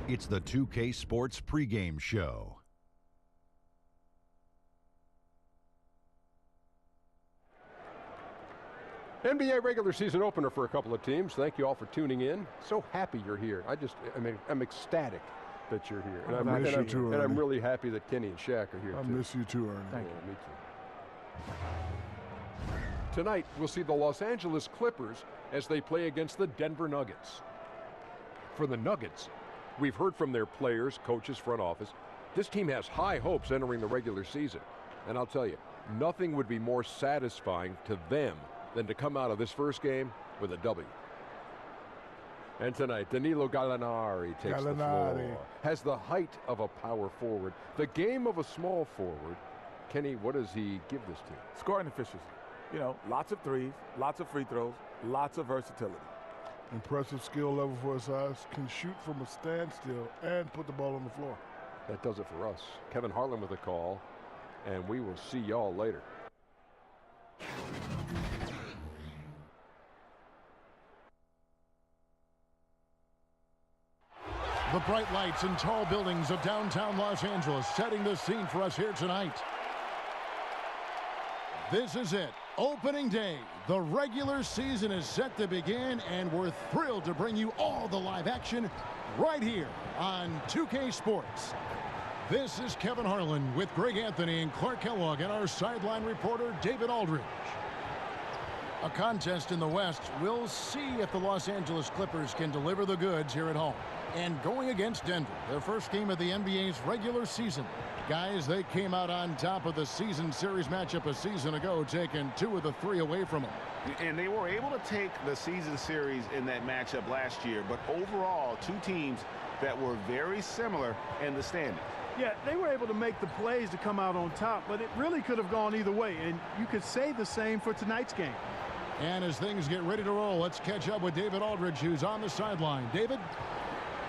It's the 2K Sports pregame show. NBA regular season opener for a couple of teams. Thank you all for tuning in. So happy you're here. I'm ecstatic that you're here. And I miss you too, Ernie. And I'm really happy that Kenny and Shaq are here too. I miss you too, Ernie. Thank you. Me too. Tonight, we'll see the Los Angeles Clippers as they play against the Denver Nuggets. For the Nuggets, we've heard from their players, coaches, front office. This team has high hopes entering the regular season. And I'll tell you, nothing would be more satisfying to them than to come out of this first game with a W. And tonight, Danilo Gallinari takes the floor. Has the height of a power forward, the game of a small forward. Kenny, what does he give this team? Scoring efficiency. You know, lots of threes, lots of free throws, lots of versatility. Impressive skill level for his size. Can shoot from a standstill and put the ball on the floor. That does it for us. Kevin Harlan with a call, and we will see y'all later. The bright lights and tall buildings of downtown Los Angeles setting the scene for us here tonight. This is it. Opening day. The regular season is set to begin, and we're thrilled to bring you all the live action right here on 2K Sports. This is Kevin Harlan with Greg Anthony and Clark Kellogg and our sideline reporter, David Aldridge. A contest in the West. We'll see if the Los Angeles Clippers can deliver the goods here at home. And going against Denver, their first game of the NBA's regular season. Guys, they came out on top of the season series matchup a season ago, taking 2 of the 3 away from them. And they were able to take the season series in that matchup last year, but overall, 2 teams that were very similar in the standings. Yeah, they were able to make the plays to come out on top, but it really could have gone either way, and you could say the same for tonight's game. And as things get ready to roll, let's catch up with David Aldridge, who's on the sideline. David?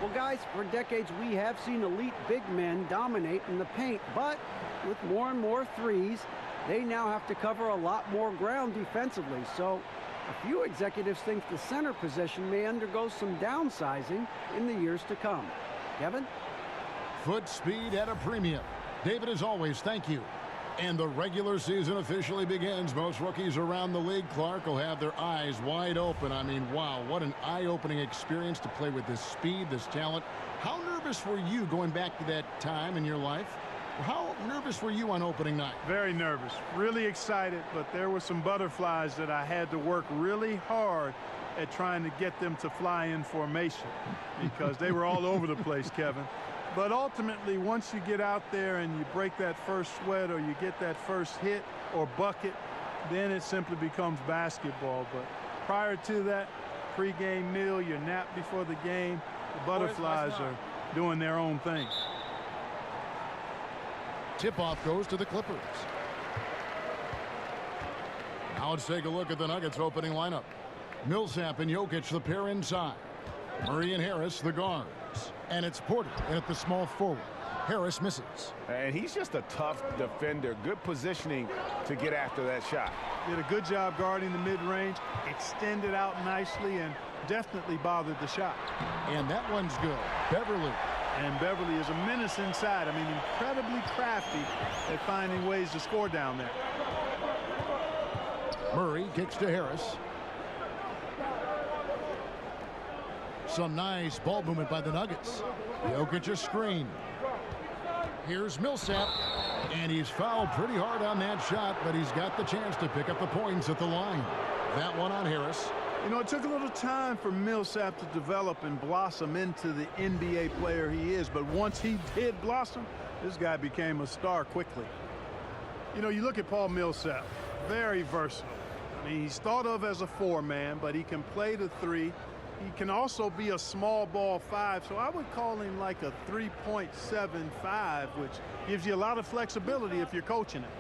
Well, guys, for decades we have seen elite big men dominate in the paint, but with more and more threes, they now have to cover a lot more ground defensively. So a few executives think the center position may undergo some downsizing in the years to come. Kevin? Foot speed at a premium. David, as always, thank you. And the regular season officially begins. Most rookies around the league, Clark, will have their eyes wide open. I mean, wow, what an eye-opening experience to play with this speed, this talent. How nervous were you going back to that time in your life? How nervous were you on opening night? Very nervous, really excited, but there were some butterflies that I had to work really hard at trying to get them to fly in formation because they were all over the place, Kevin. But ultimately, once you get out there and you break that first sweat or you get that first hit or bucket, then it simply becomes basketball. But prior to that, pregame meal, your nap before the game, the butterflies are doing their own thing. Tip-off goes to the Clippers. Now let's take a look at the Nuggets opening lineup. Millsap and Jokic, the pair inside. Murray and Harris, the guards. And it's Porter at the small forward. Harris misses. And he's just a tough defender. Good positioning to get after that shot. Did a good job guarding the mid-range, extended out nicely, and definitely bothered the shot. And that one's good. Beverly. And Beverly is a menace inside. I mean, incredibly crafty at finding ways to score down there. Murray kicks to Harris. Some nice ball movement by the Nuggets. Jokic a screen. Here's Millsap. And he's fouled pretty hard on that shot, but he's got the chance to pick up the points at the line. That one on Harris. You know, it took a little time for Millsap to develop and blossom into the NBA player he is, but once he did blossom, this guy became a star quickly. You know, you look at Paul Millsap, very versatile. I mean, he's thought of as a 4-man, but he can play the 3. He can also be a small ball 5, so I would call him like a 3.75, which gives you a lot of flexibility if you're coaching him.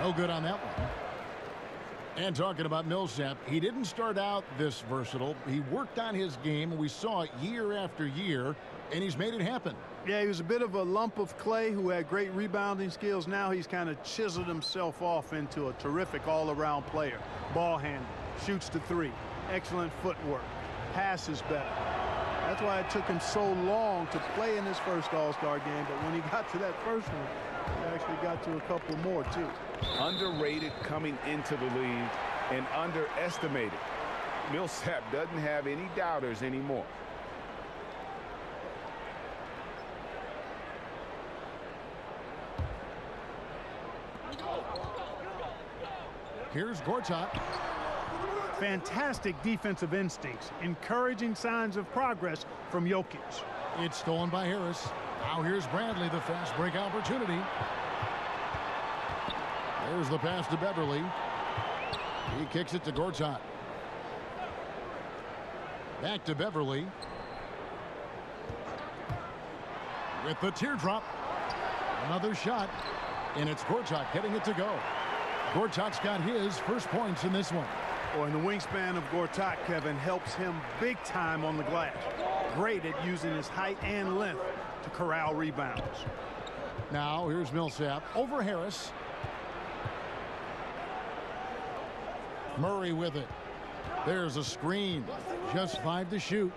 No good on that one. And talking about Millsap, he didn't start out this versatile. He worked on his game. We saw it year after year, and he's made it happen. Yeah, he was a bit of a lump of clay who had great rebounding skills. Now he's kind of chiseled himself off into a terrific all-around player. Ball handling, shoots the three, excellent footwork, passes better. That's why it took him so long to play in his first All-Star game, but when he got to that first one, he actually got to a couple more, too. Underrated coming into the league and underestimated. Millsap doesn't have any doubters anymore. Here's Gortat. Fantastic defensive instincts, encouraging signs of progress from Jokic. It's stolen by Harris. Now here's Bradley, the fast break opportunity. There's the pass to Beverly. He kicks it to Gortat. Back to Beverly. With the teardrop. Another shot. And it's Gortat getting it to go. Gortat's got his first points in this one. Boy, and the wingspan of Gortat, Kevin, helps him big time on the glass. Great at using his height and length to corral rebounds. Now here's Millsap over Harris. Murray with it. There's a screen. Just 5 to shoot.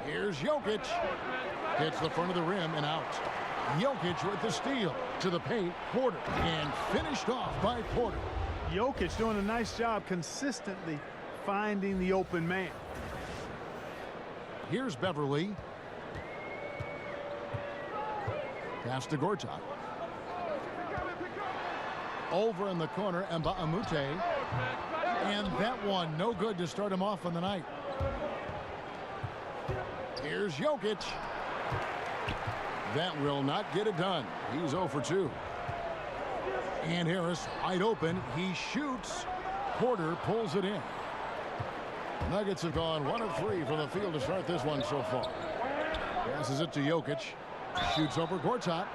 Here's Jokic. Hits the front of the rim and out. Jokic with the steal to the paint. Porter. And finished off by Porter. Jokic doing a nice job consistently finding the open man. Here's Beverly. Pass to Gortat. Over in the corner, Mbaamute. And that one, no good to start him off on the night. Here's Jokic. That will not get it done. He's 0 for 2. And Harris wide open. He shoots. Porter pulls it in. Nuggets have gone 1 of 3 from the field to start this one so far. Passes it to Jokic. Shoots over Gortat.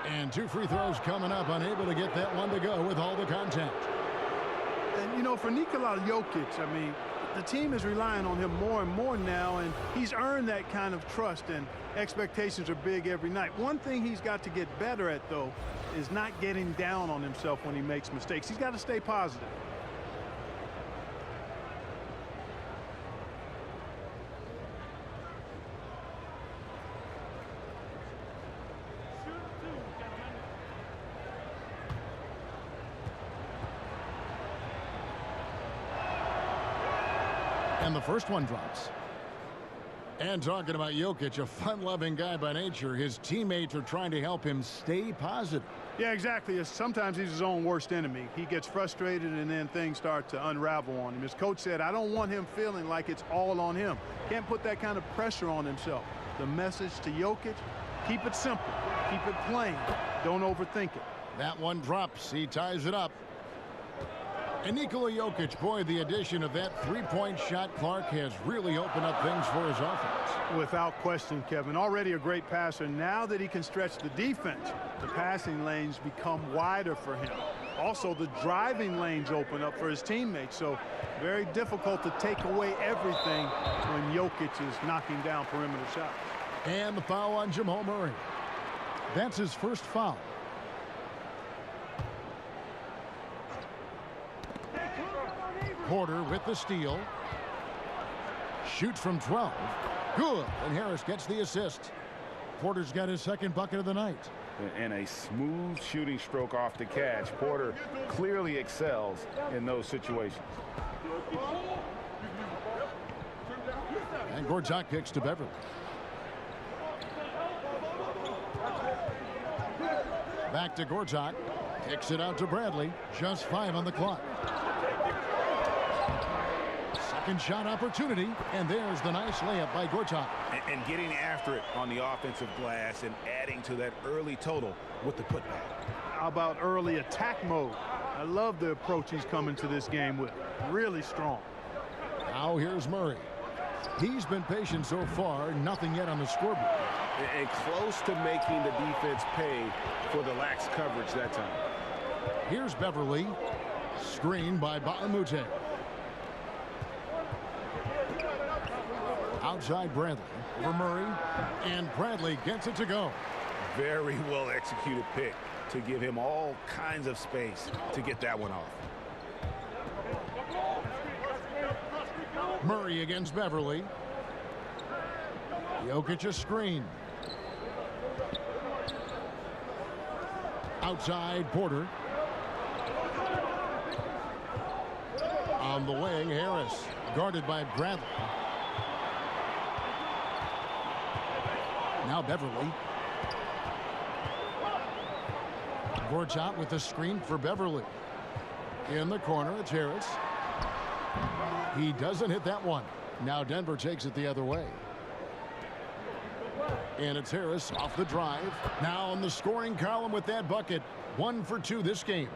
And 2 free throws coming up. Unable to get that one to go with all the contact. And, you know, for Nikola Jokic, I mean, the team is relying on him more and more now, and he's earned that kind of trust, and expectations are big every night. One thing he's got to get better at, though, is not getting down on himself when he makes mistakes. He's got to stay positive. And the first one drops. And talking about Jokic, a fun-loving guy by nature, his teammates are trying to help him stay positive. Yeah, exactly. Sometimes he's his own worst enemy. He gets frustrated, and then things start to unravel on him. His coach said, I don't want him feeling like it's all on him. Can't put that kind of pressure on himself. The message to Jokic, keep it simple. Keep it plain. Don't overthink it. That one drops. He ties it up. And Nikola Jokic, boy, the addition of that three-point shot, Clark, has really opened up things for his offense. Without question, Kevin. Already a great passer. Now that he can stretch the defense, the passing lanes become wider for him. Also, the driving lanes open up for his teammates. So very difficult to take away everything when Jokic is knocking down perimeter shots. And the foul on Jamal Murray. That's his first foul. Porter with the steal. Shoots from 12. Good. And Harris gets the assist. Porter's got his second bucket of the night. And a smooth shooting stroke off the catch. Porter clearly excels in those situations. And Gortat kicks to Beverly. Back to Gortat. Kicks it out to Bradley. Just 5 on the clock. Second shot opportunity, and there's the nice layup by Gortat. And getting after it on the offensive glass and adding to that early total with the putback. How about early attack mode? I love the approach he's coming to this game with. Really strong. Now here's Murray. He's been patient so far, nothing yet on the scoreboard. And close to making the defense pay for the lax coverage that time. Here's Beverly. Screen by Baamute. Outside Bradley. For Murray. And Bradley gets it to go. Very well executed pick to give him all kinds of space to get that one off. Murray against Beverly. Jokic a screen. Outside Porter. On the wing, Harris. Guarded by Bradley. Now Beverly. Gortat with the screen for Beverly. In the corner, it's Harris. He doesn't hit that one. Now Denver takes it the other way. And it's Harris off the drive. Now on the scoring column with that bucket. 1 for 2 this game.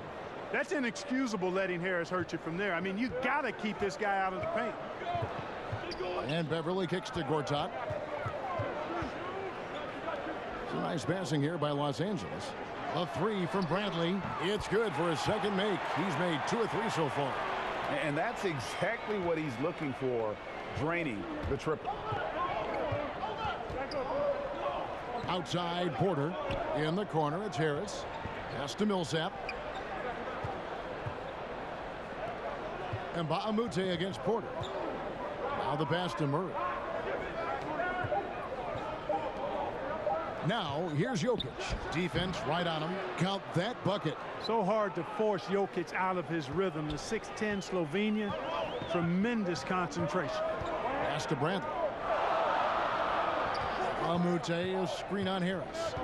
That's inexcusable letting Harris hurt you from there. I mean, you got to keep this guy out of the paint. And Beverly kicks to Gortat. Some nice passing here by Los Angeles. A 3 from Bradley. It's good for his second make. He's made 2 or 3 so far. And that's exactly what he's looking for, draining the triple. Outside Porter. In the corner, it's Harris. Pass to Millsap. And Baamute against Porter. Now the pass to Murray. Now, here's Jokic. Defense right on him. Count that bucket. So hard to force Jokic out of his rhythm. The 6'10 Slovenian, tremendous concentration. Pass to Bradley. Amute, a screen on Harris.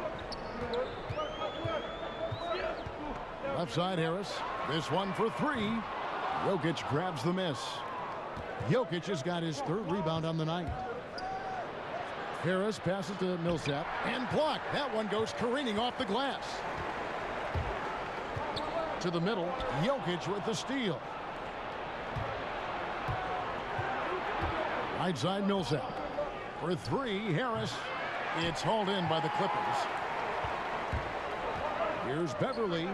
Left side Harris. This one for 3. Jokic grabs the miss. Jokic has got his 3rd rebound on the night. Harris passes to Millsap and blocked. That one goes careening off the glass. To the middle, Jokic with the steal. Right side Millsap. For 3, Harris. It's hauled in by the Clippers. Here's Beverly.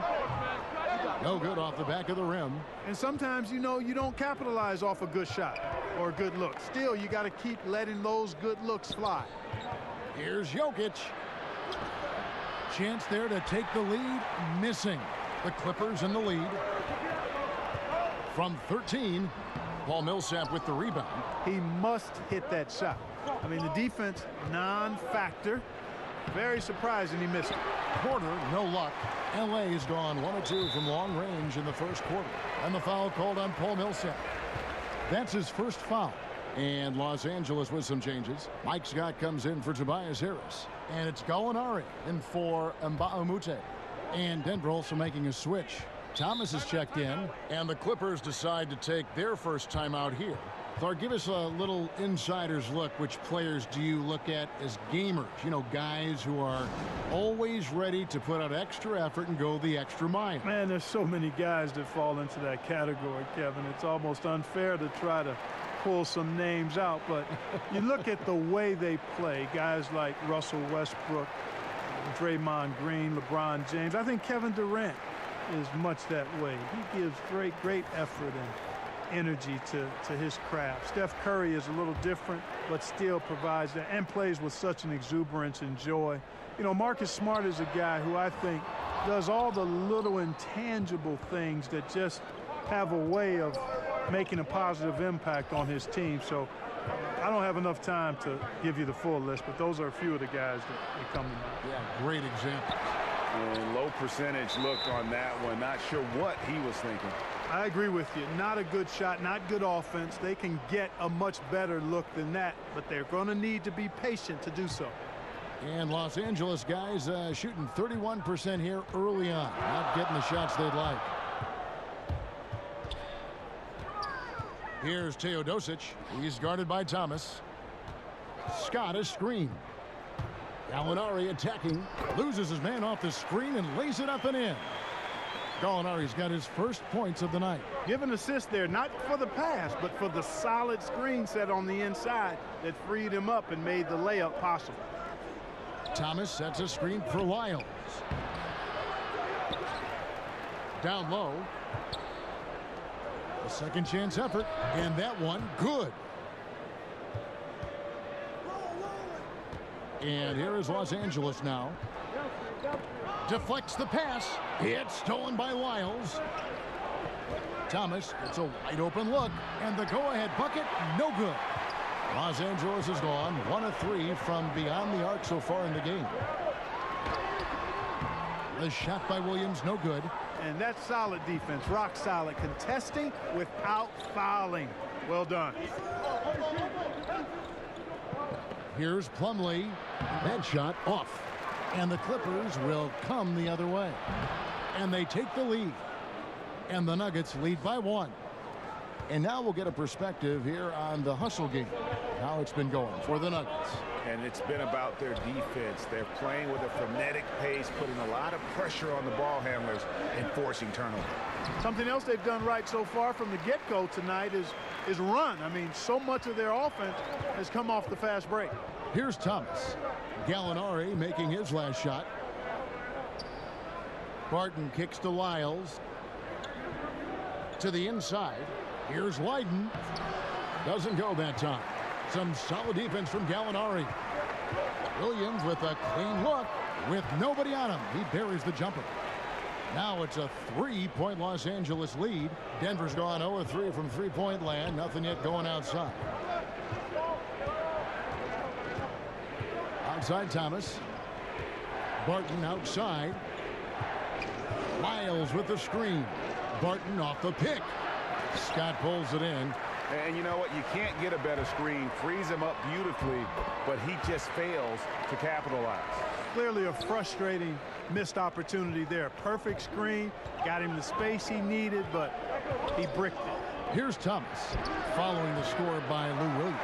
No good off the back of the rim. And sometimes, you know, you don't capitalize off a good shot or a good look. Still, you got to keep letting those good looks fly. Here's Jokic. Chance there to take the lead. Missing. The Clippers in the lead. From 13, Paul Millsap with the rebound. He must hit that shot. I mean, the defense, non-factor. Very surprising he missed it. Porter, no luck. L.A. has gone 1 of 2 from long range in the first quarter. And the foul called on Paul Millsap. That's his first foul. And Los Angeles with some changes. Mike Scott comes in for Tobias Harris. And it's Gallinari in for Baamute. And Denver also making a switch. Thomas is checked in. And the Clippers decide to take their first timeout here. Clark, give us a little insider's look. Which players do you look at as gamers? You know, guys who are always ready to put out extra effort and go the extra mile. Man, there's so many guys that fall into that category, Kevin. It's almost unfair to try to pull some names out, but you look at the way they play, guys like Russell Westbrook, Draymond Green, LeBron James. I think Kevin Durant is much that way. He gives great effort and energy to his craft. Steph Curry is a little different, but still provides that and plays with such an exuberance and joy. You know, Marcus Smart is a guy who I think does all the little intangible things that just have a way of making a positive impact on his team. So I don't have enough time to give you the full list, but those are a few of the guys that come to mind. Yeah, great example. And low percentage look on that one. Not sure what he was thinking. I agree with you. Not a good shot, not good offense. They can get a much better look than that, but they're going to need to be patient to do so. And Los Angeles guys shooting 31% here early on. Not getting the shots they'd like. Here's Teodosic. He's guarded by Thomas. Scott a screen. Gallinari attacking. Loses his man off the screen and lays it up and in. Gallinari's got his first points of the night. Give an assist there, not for the pass, but for the solid screen set on the inside that freed him up and made the layup possible. Thomas sets a screen for Lyles. Down low. A second chance effort, and that one good. And here is Los Angeles now. Deflects the pass. It's stolen by Lyles. Thomas gets a wide open look, and the go-ahead bucket, no good. Los Angeles is gone 1 of 3 from beyond the arc so far in the game. The shot by Williams, no good. And that's solid defense, rock solid, contesting without fouling. Well done. Here's Plumlee. That shot off. And the Clippers will come the other way. And they take the lead. And the Nuggets lead by 1. And now we'll get a perspective here on the hustle game, how it's been going for the Nuggets. And it's been about their defense. They're playing with a frenetic pace, putting a lot of pressure on the ball handlers and forcing turnovers. Something else they've done right so far from the get-go tonight is run. I mean, so much of their offense has come off the fast break. Here's Thomas. Gallinari making his last shot. Barton kicks to Lyles. To the inside. Here's Leiden. Doesn't go that time. Some solid defense from Gallinari. Williams with a clean look with nobody on him. He buries the jumper. Now it's a 3-point Los Angeles lead. Denver's gone 0-3 from three-point land. Nothing yet going outside. Outside Thomas. Barton outside. Lyles with the screen. Barton off the pick. Scott pulls it in. And you know what? You can't get a better screen. Frees him up beautifully, but he just fails to capitalize. Clearly a frustrating missed opportunity there. Perfect screen, got him the space he needed, but he bricked it. Here's Thomas, following the score by Lou Williams.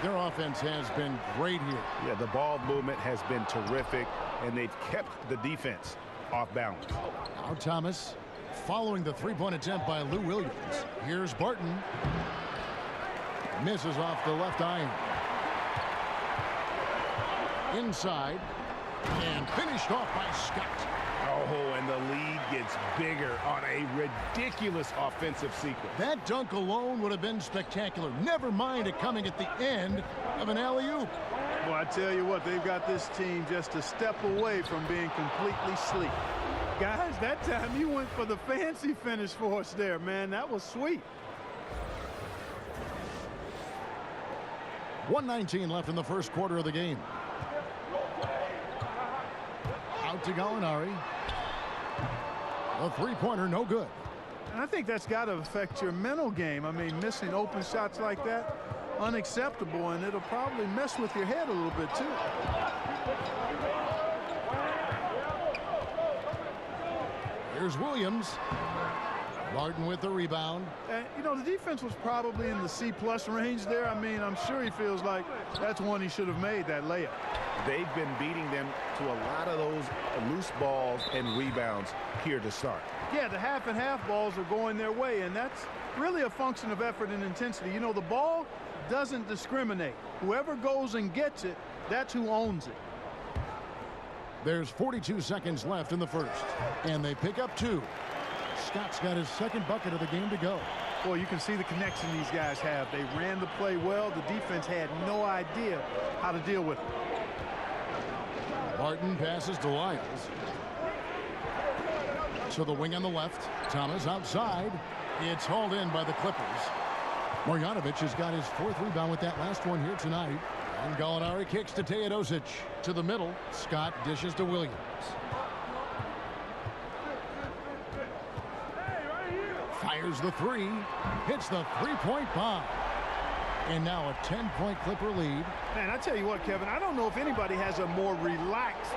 Their offense has been great here. Yeah, the ball movement has been terrific, and they've kept the defense off balance. Now Thomas, following the three-point attempt by Lou Williams. Here's Barton. Misses off the left iron. Inside. And finished off by Scott. Oh, and the lead gets bigger on a ridiculous offensive sequence. That dunk alone would have been spectacular. Never mind it coming at the end of an alley-oop. Well, I tell you what, they've got this team just a step away from being completely sleek. Guys, that time you went for the fancy finish for us there, man. That was sweet. 1:19 left in the first quarter of the game. Out to Gallinari. A three-pointer, no good. And I think that's got to affect your mental game. I mean, missing open shots like that, unacceptable, and it'll probably mess with your head a little bit, too. Here's Williams. Barton with the rebound. And, you know, the defense was probably in the C-plus range there. I mean, I'm sure he feels like that's one he should have made, that layup. They've been beating them to a lot of those loose balls and rebounds here to start. Yeah, the half and half balls are going their way, and that's really a function of effort and intensity. You know, the ball doesn't discriminate. Whoever goes and gets it, that's who owns it. There's 42 seconds left in the first, and they pick up 2. Scott's got his second bucket of the game to go. Well, you can see the connection these guys have. They ran the play well. The defense had no idea how to deal with it. Barton passes to Lyles. To the wing on the left. Thomas outside. It's hauled in by the Clippers. Marjanovic has got his 4th rebound with that last one here tonight. And Gallinari kicks to Teodosic. To the middle. Scott dishes to Williams. Fires the 3. Hits the three-point bomb. And now a 10-point Clipper lead. Man, I tell you what, Kevin, I don't know if anybody has a more relaxed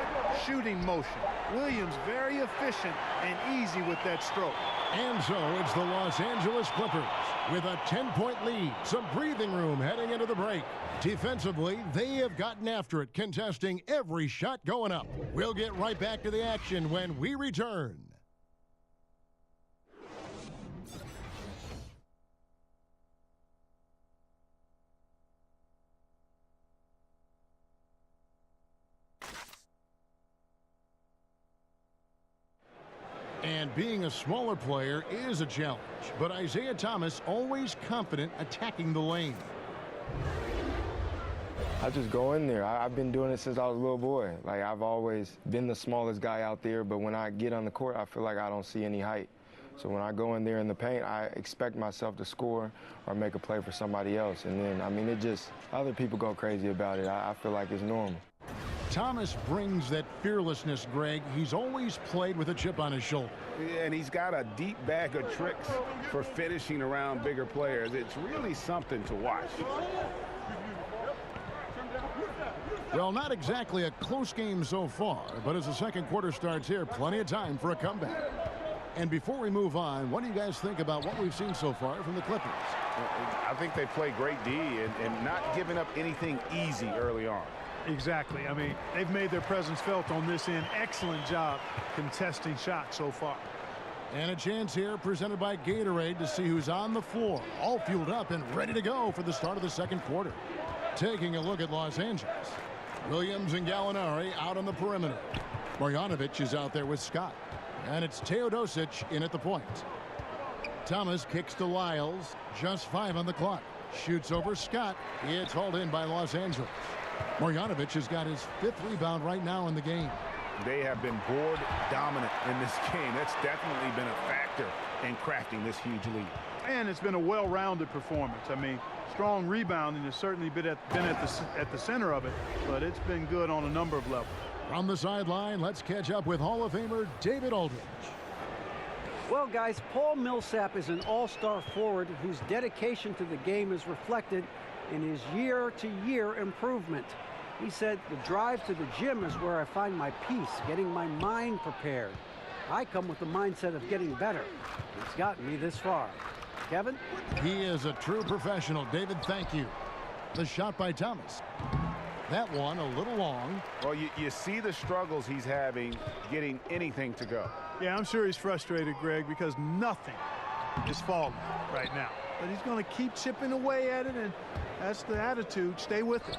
shooting motion. Williams very efficient and easy with that stroke. And so it's the Los Angeles Clippers with a 10-point lead. Some breathing room heading into the break. Defensively, they have gotten after it, contesting every shot going up. We'll get right back to the action when we return. And being a smaller player is a challenge, but Isaiah Thomas always confident attacking the lane. I just go in there. I've been doing it since I was a little boy. Like, I've always been the smallest guy out there, but when I get on the court, I feel like I don't see any height. So when I go in there in the paint, I expect myself to score or make a play for somebody else. And then, I mean, other people go crazy about it. I feel like it's normal. Thomas brings that fearlessness, Greg. He's always played with a chip on his shoulder. Yeah, and he's got a deep bag of tricks for finishing around bigger players. It's really something to watch. Well, not exactly a close game so far, but as the second quarter starts here, plenty of time for a comeback. And before we move on, what do you guys think about what we've seen so far from the Clippers? I think they play great D and not giving up anything easy early on. Exactly. I mean, they've made their presence felt on this end. Excellent job contesting shots so far. And a chance here presented by Gatorade to see who's on the floor, all fueled up and ready to go for the start of the second quarter. Taking a look at Los Angeles. Williams and Gallinari out on the perimeter. Marjanovic is out there with Scott. And it's Teodosic in at the point. Thomas kicks to Lyles. Just 5 on the clock. Shoots over Scott. It's hauled in by Los Angeles. Marjanovic has got his 5th rebound right now in the game. They have been board dominant in this game. That's definitely been a factor in crafting this huge lead. And it's been a well-rounded performance. I mean, strong rebounding has certainly been at the center of it, but it's been good on a number of levels. From the sideline, let's catch up with Hall of Famer David Aldridge. Well, guys, Paul Millsap is an all-star forward whose dedication to the game is reflected in his year-to-year improvement. He said, the drive to the gym is where I find my peace, getting my mind prepared. I come with the mindset of getting better. It's gotten me this far. Kevin? He is a true professional. David, thank you. The shot by Thomas. That one a little long. Well, you see the struggles he's having getting anything to go. Yeah, I'm sure he's frustrated, Greg, because nothing is falling right now. But he's going to keep chipping away at it, and that's the attitude. Stay with it.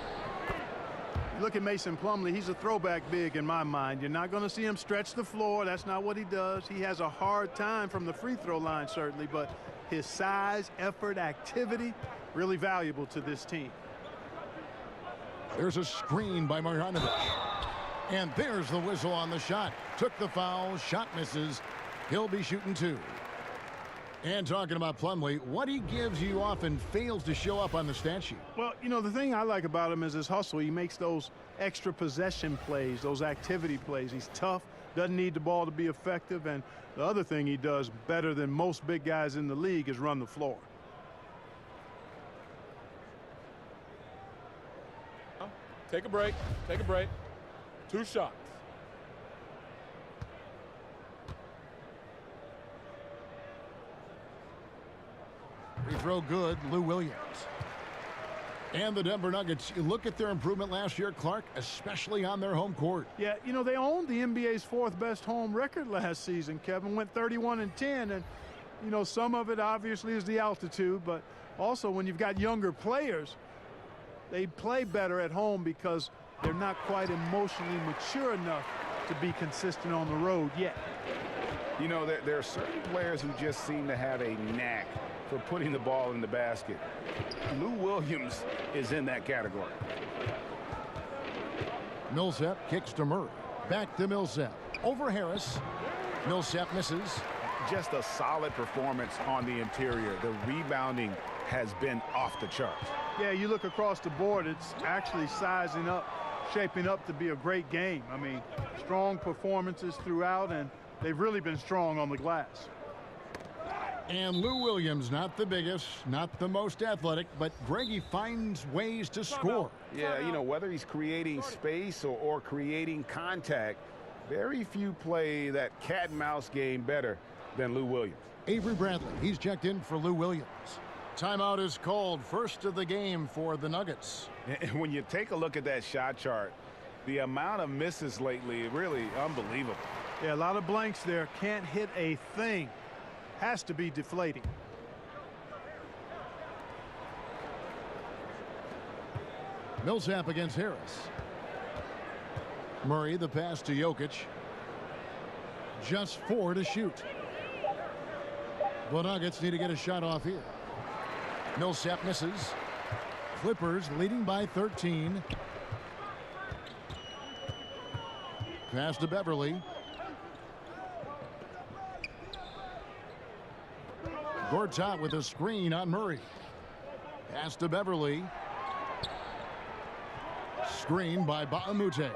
Look at Mason Plumlee. He's a throwback big in my mind. You're not going to see him stretch the floor. That's not what he does. He has a hard time from the free throw line, certainly, but his size, effort, activity, really valuable to this team. There's a screen by Marjanovic. And there's the whistle on the shot. Took the foul, shot misses. He'll be shooting 2. And talking about Plumlee, what he gives you often fails to show up on the stat sheet. Well, you know, the thing I like about him is his hustle. He makes those extra possession plays, those activity plays. He's tough, doesn't need the ball to be effective, and the other thing he does better than most big guys in the league is run the floor. Take a break. Take a break. 2 shots. Free throw good, Lou Williams. And the Denver Nuggets, you look at their improvement last year, Clark, especially on their home court. Yeah, you know, they owned the NBA's 4th best home record last season, Kevin. Went 31-10, and, you know, some of it obviously is the altitude, but also when you've got younger players, they play better at home because they're not quite emotionally mature enough to be consistent on the road yet. You know, there are certain players who just seem to have a knack for putting the ball in the basket. Lou Williams is in that category. Millsap kicks to Murray. Back to Millsap. Over Harris. Millsap misses. Just a solid performance on the interior. The rebounding has been off the charts. Yeah, you look across the board, it's actually sizing up, shaping up to be a great game. I mean, strong performances throughout, and they've really been strong on the glass. And Lou Williams, not the biggest, not the most athletic, but Greggy finds ways to score. Yeah, you know, whether he's creating space or creating contact, very few play that cat and mouse game better than Lou Williams. Avery Bradley, he's checked in for Lou Williams. Timeout is called, first of the game for the Nuggets. And when you take a look at that shot chart, the amount of misses lately, really unbelievable. Yeah, a lot of blanks there. Can't hit a thing. Has to be deflating. Millsap against Harris. Murray, the pass to Jokic. Just 4 to shoot. The Nuggets need to get a shot off here. Millsap misses. Clippers leading by 13. Pass to Beverly. Gortat with a screen on Murray. Pass to Beverly. Screen by Baamute.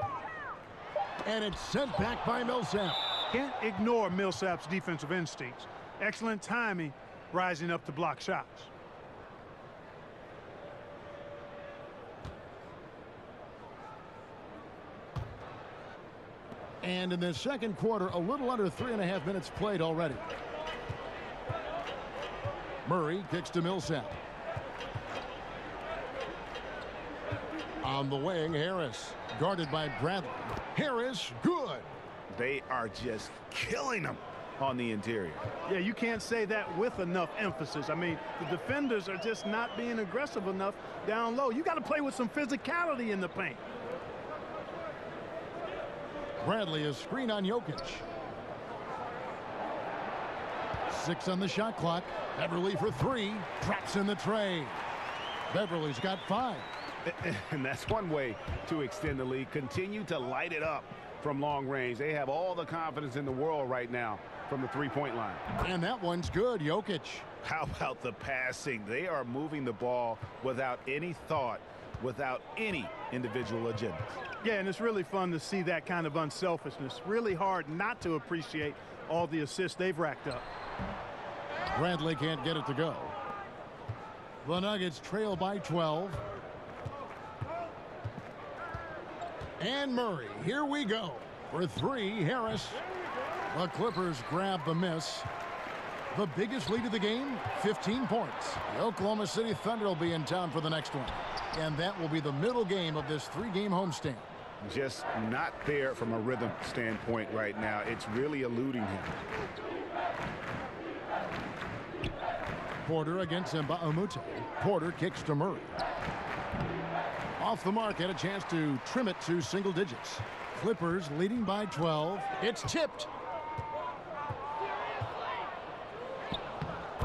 And it's sent back by Millsap. Can't ignore Millsap's defensive instincts. Excellent timing, rising up to block shots. And in the second quarter, a little under 3.5 minutes played already. Murray kicks to Millsap. On the wing, Harris, guarded by Bradley. Harris, good. They are just killing them on the interior. Yeah, you can't say that with enough emphasis. I mean, the defenders are just not being aggressive enough down low. You got to play with some physicality in the paint. Bradley, a screen on Jokic. 6 on the shot clock. Beverly for 3. Traps in the tray. Beverly's got 5. And that's one way to extend the lead. Continue to light it up from long range. They have all the confidence in the world right now from the three-point line. And that one's good, Jokic. How about the passing? They are moving the ball without any thought, without any individual agenda. Yeah, and it's really fun to see that kind of unselfishness. Really hard not to appreciate all the assists they've racked up. Bradley can't get it to go. The Nuggets trail by 12. And Murray, here we go. For 3, Harris. The Clippers grab the miss. The biggest lead of the game, 15 points. The Oklahoma City Thunder will be in town for the next one. And that will be the middle game of this 3-game homestand. Just not there from a rhythm standpoint right now. It's really eluding him. Porter against Baamute. Porter kicks to Murray. Off the mark, had a chance to trim it to single digits. Clippers leading by 12. It's tipped.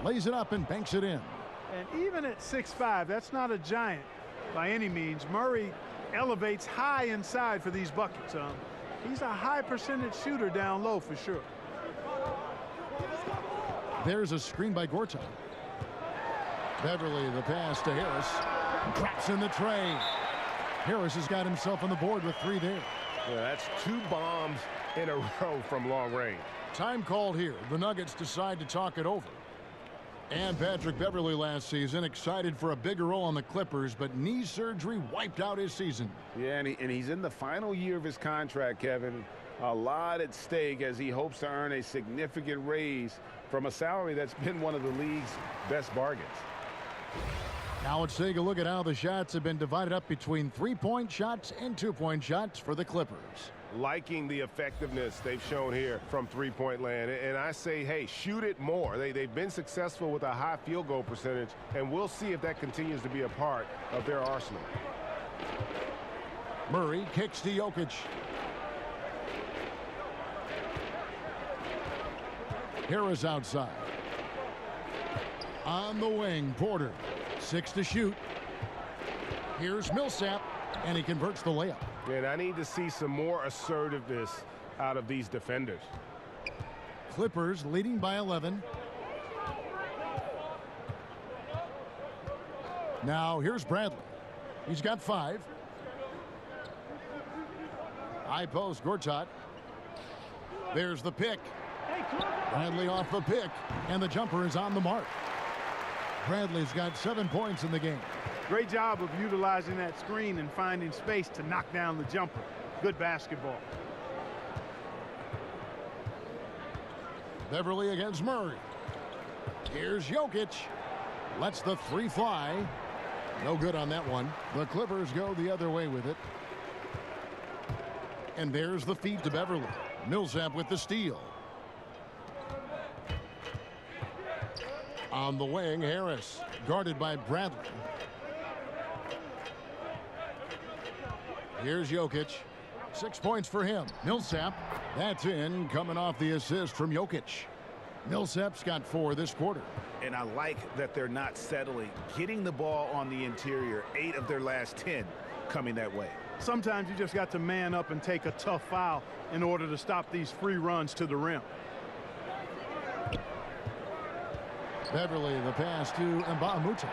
Lays it up and banks it in. And even at 6'5", that's not a giant by any means. Murray elevates high inside for these buckets. He's a high percentage shooter down low for sure. There's a screen by Gortat. Beverly, the pass to Harris. Drops in the tray. Harris has got himself on the board with 3 there. Yeah, that's 2 bombs in a row from long range. Time called here. The Nuggets decide to talk it over. And Patrick Beverly last season excited for a bigger role on the Clippers, but knee surgery wiped out his season. Yeah, and he's in the final year of his contract, Kevin. A lot at stake as he hopes to earn a significant raise from a salary that's been one of the league's best bargains. Now let's take a look at how the shots have been divided up between 3-point shots and 2-point shots for the Clippers. Liking the effectiveness they've shown here from three-point land. And I say, hey, shoot it more. They've been successful with a high field goal percentage, and we'll see if that continues to be a part of their arsenal. Murray kicks to Jokic. Harris outside. On the wing, Porter. 6 to shoot. Here's Millsap, and he converts the layup. And I need to see some more assertiveness out of these defenders. Clippers leading by 11. Now here's Bradley. He's got 5. High post, Gortat. There's the pick. Bradley off the pick, and the jumper is on the mark. Bradley's got 7 points in the game. Great job of utilizing that screen and finding space to knock down the jumper. Good basketball. Beverly against Murray. Here's Jokic. Lets the 3 fly. No good on that one. The Clippers go the other way with it. And there's the feed to Beverly. Millsap with the steal. On the wing, Harris, guarded by Bradley. Here's Jokic. 6 points for him. Millsap That's in, coming off the assist from Jokic. Millsap's got 4 this quarter. And I like that they're not settling, getting the ball on the interior. 8 of their last 10 coming that way. Sometimes you just got to man up and take a tough foul in order to stop these free runs to the rim. Beverly, the pass to Mbamute.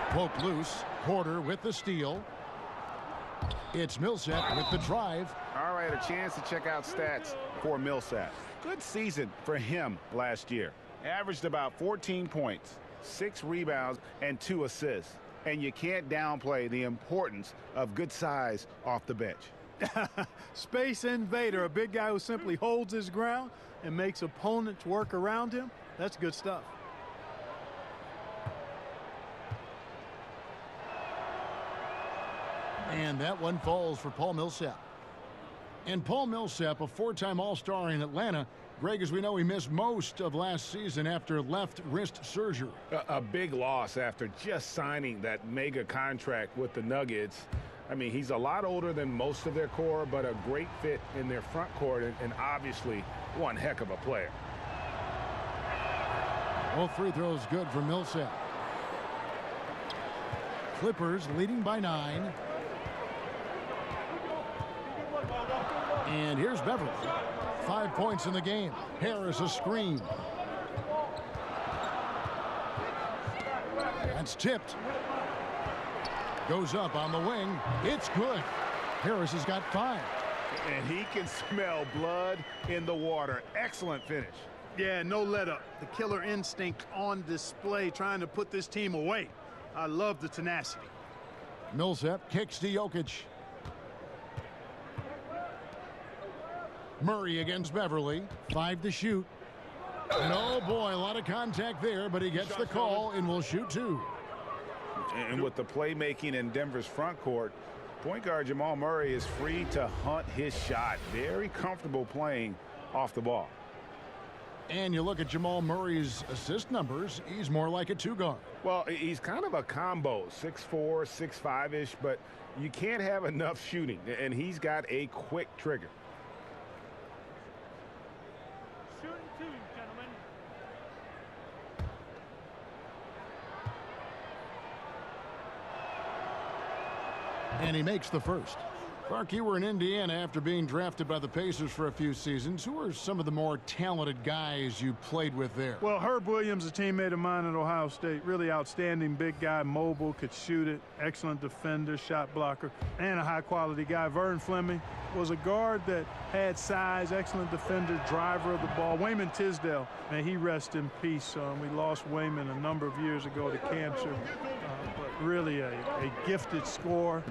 Poked loose. Porter with the steal. It's Millsap with the drive. All right, a chance to check out stats for Millsap. Good season for him last year. Averaged about 14 points, 6 rebounds, and 2 assists. And you can't downplay the importance of good size off the bench. Space invader, a big guy who simply holds his ground and makes opponents work around him. That's good stuff. And that one falls for Paul Millsap. And Paul Millsap, a 4-time All-Star in Atlanta. Greg, as we know, he missed most of last season after left wrist surgery. A big loss after just signing that mega contract with the Nuggets. I mean, he's a lot older than most of their core, but a great fit in their front court and obviously one heck of a player. Both free throws good for Millsap. Clippers leading by 9. And here's Beverly. 5 points in the game. Harris a screen. That's tipped. Goes up on the wing. It's good. Harris has got 5. And he can smell blood in the water. Excellent finish. Yeah, no let up. The killer instinct on display, trying to put this team away. I love the tenacity. Millsap kicks to Jokic. Murray against Beverly. 5 to shoot. And oh boy, a lot of contact there, but he gets the call and will shoot 2. And with the playmaking in Denver's front court, point guard Jamal Murray is free to hunt his shot. Very comfortable playing off the ball. And you look at Jamal Murray's assist numbers, he's more like a 2-guard. Well, he's kind of a combo, 6'4", 6'5"-ish, but you can't have enough shooting, and he's got a quick trigger. And he makes the first. Clark, you were in Indiana after being drafted by the Pacers for a few seasons. Who are some of the more talented guys you played with there? Well, Herb Williams, a teammate of mine at Ohio State, really outstanding big guy, mobile, could shoot it, excellent defender, shot blocker, and a high-quality guy. Vern Fleming was a guard that had size, excellent defender, driver of the ball. Wayman Tisdale, man, he rest in peace. We lost Wayman a number of years ago to cancer, but really a gifted scorer.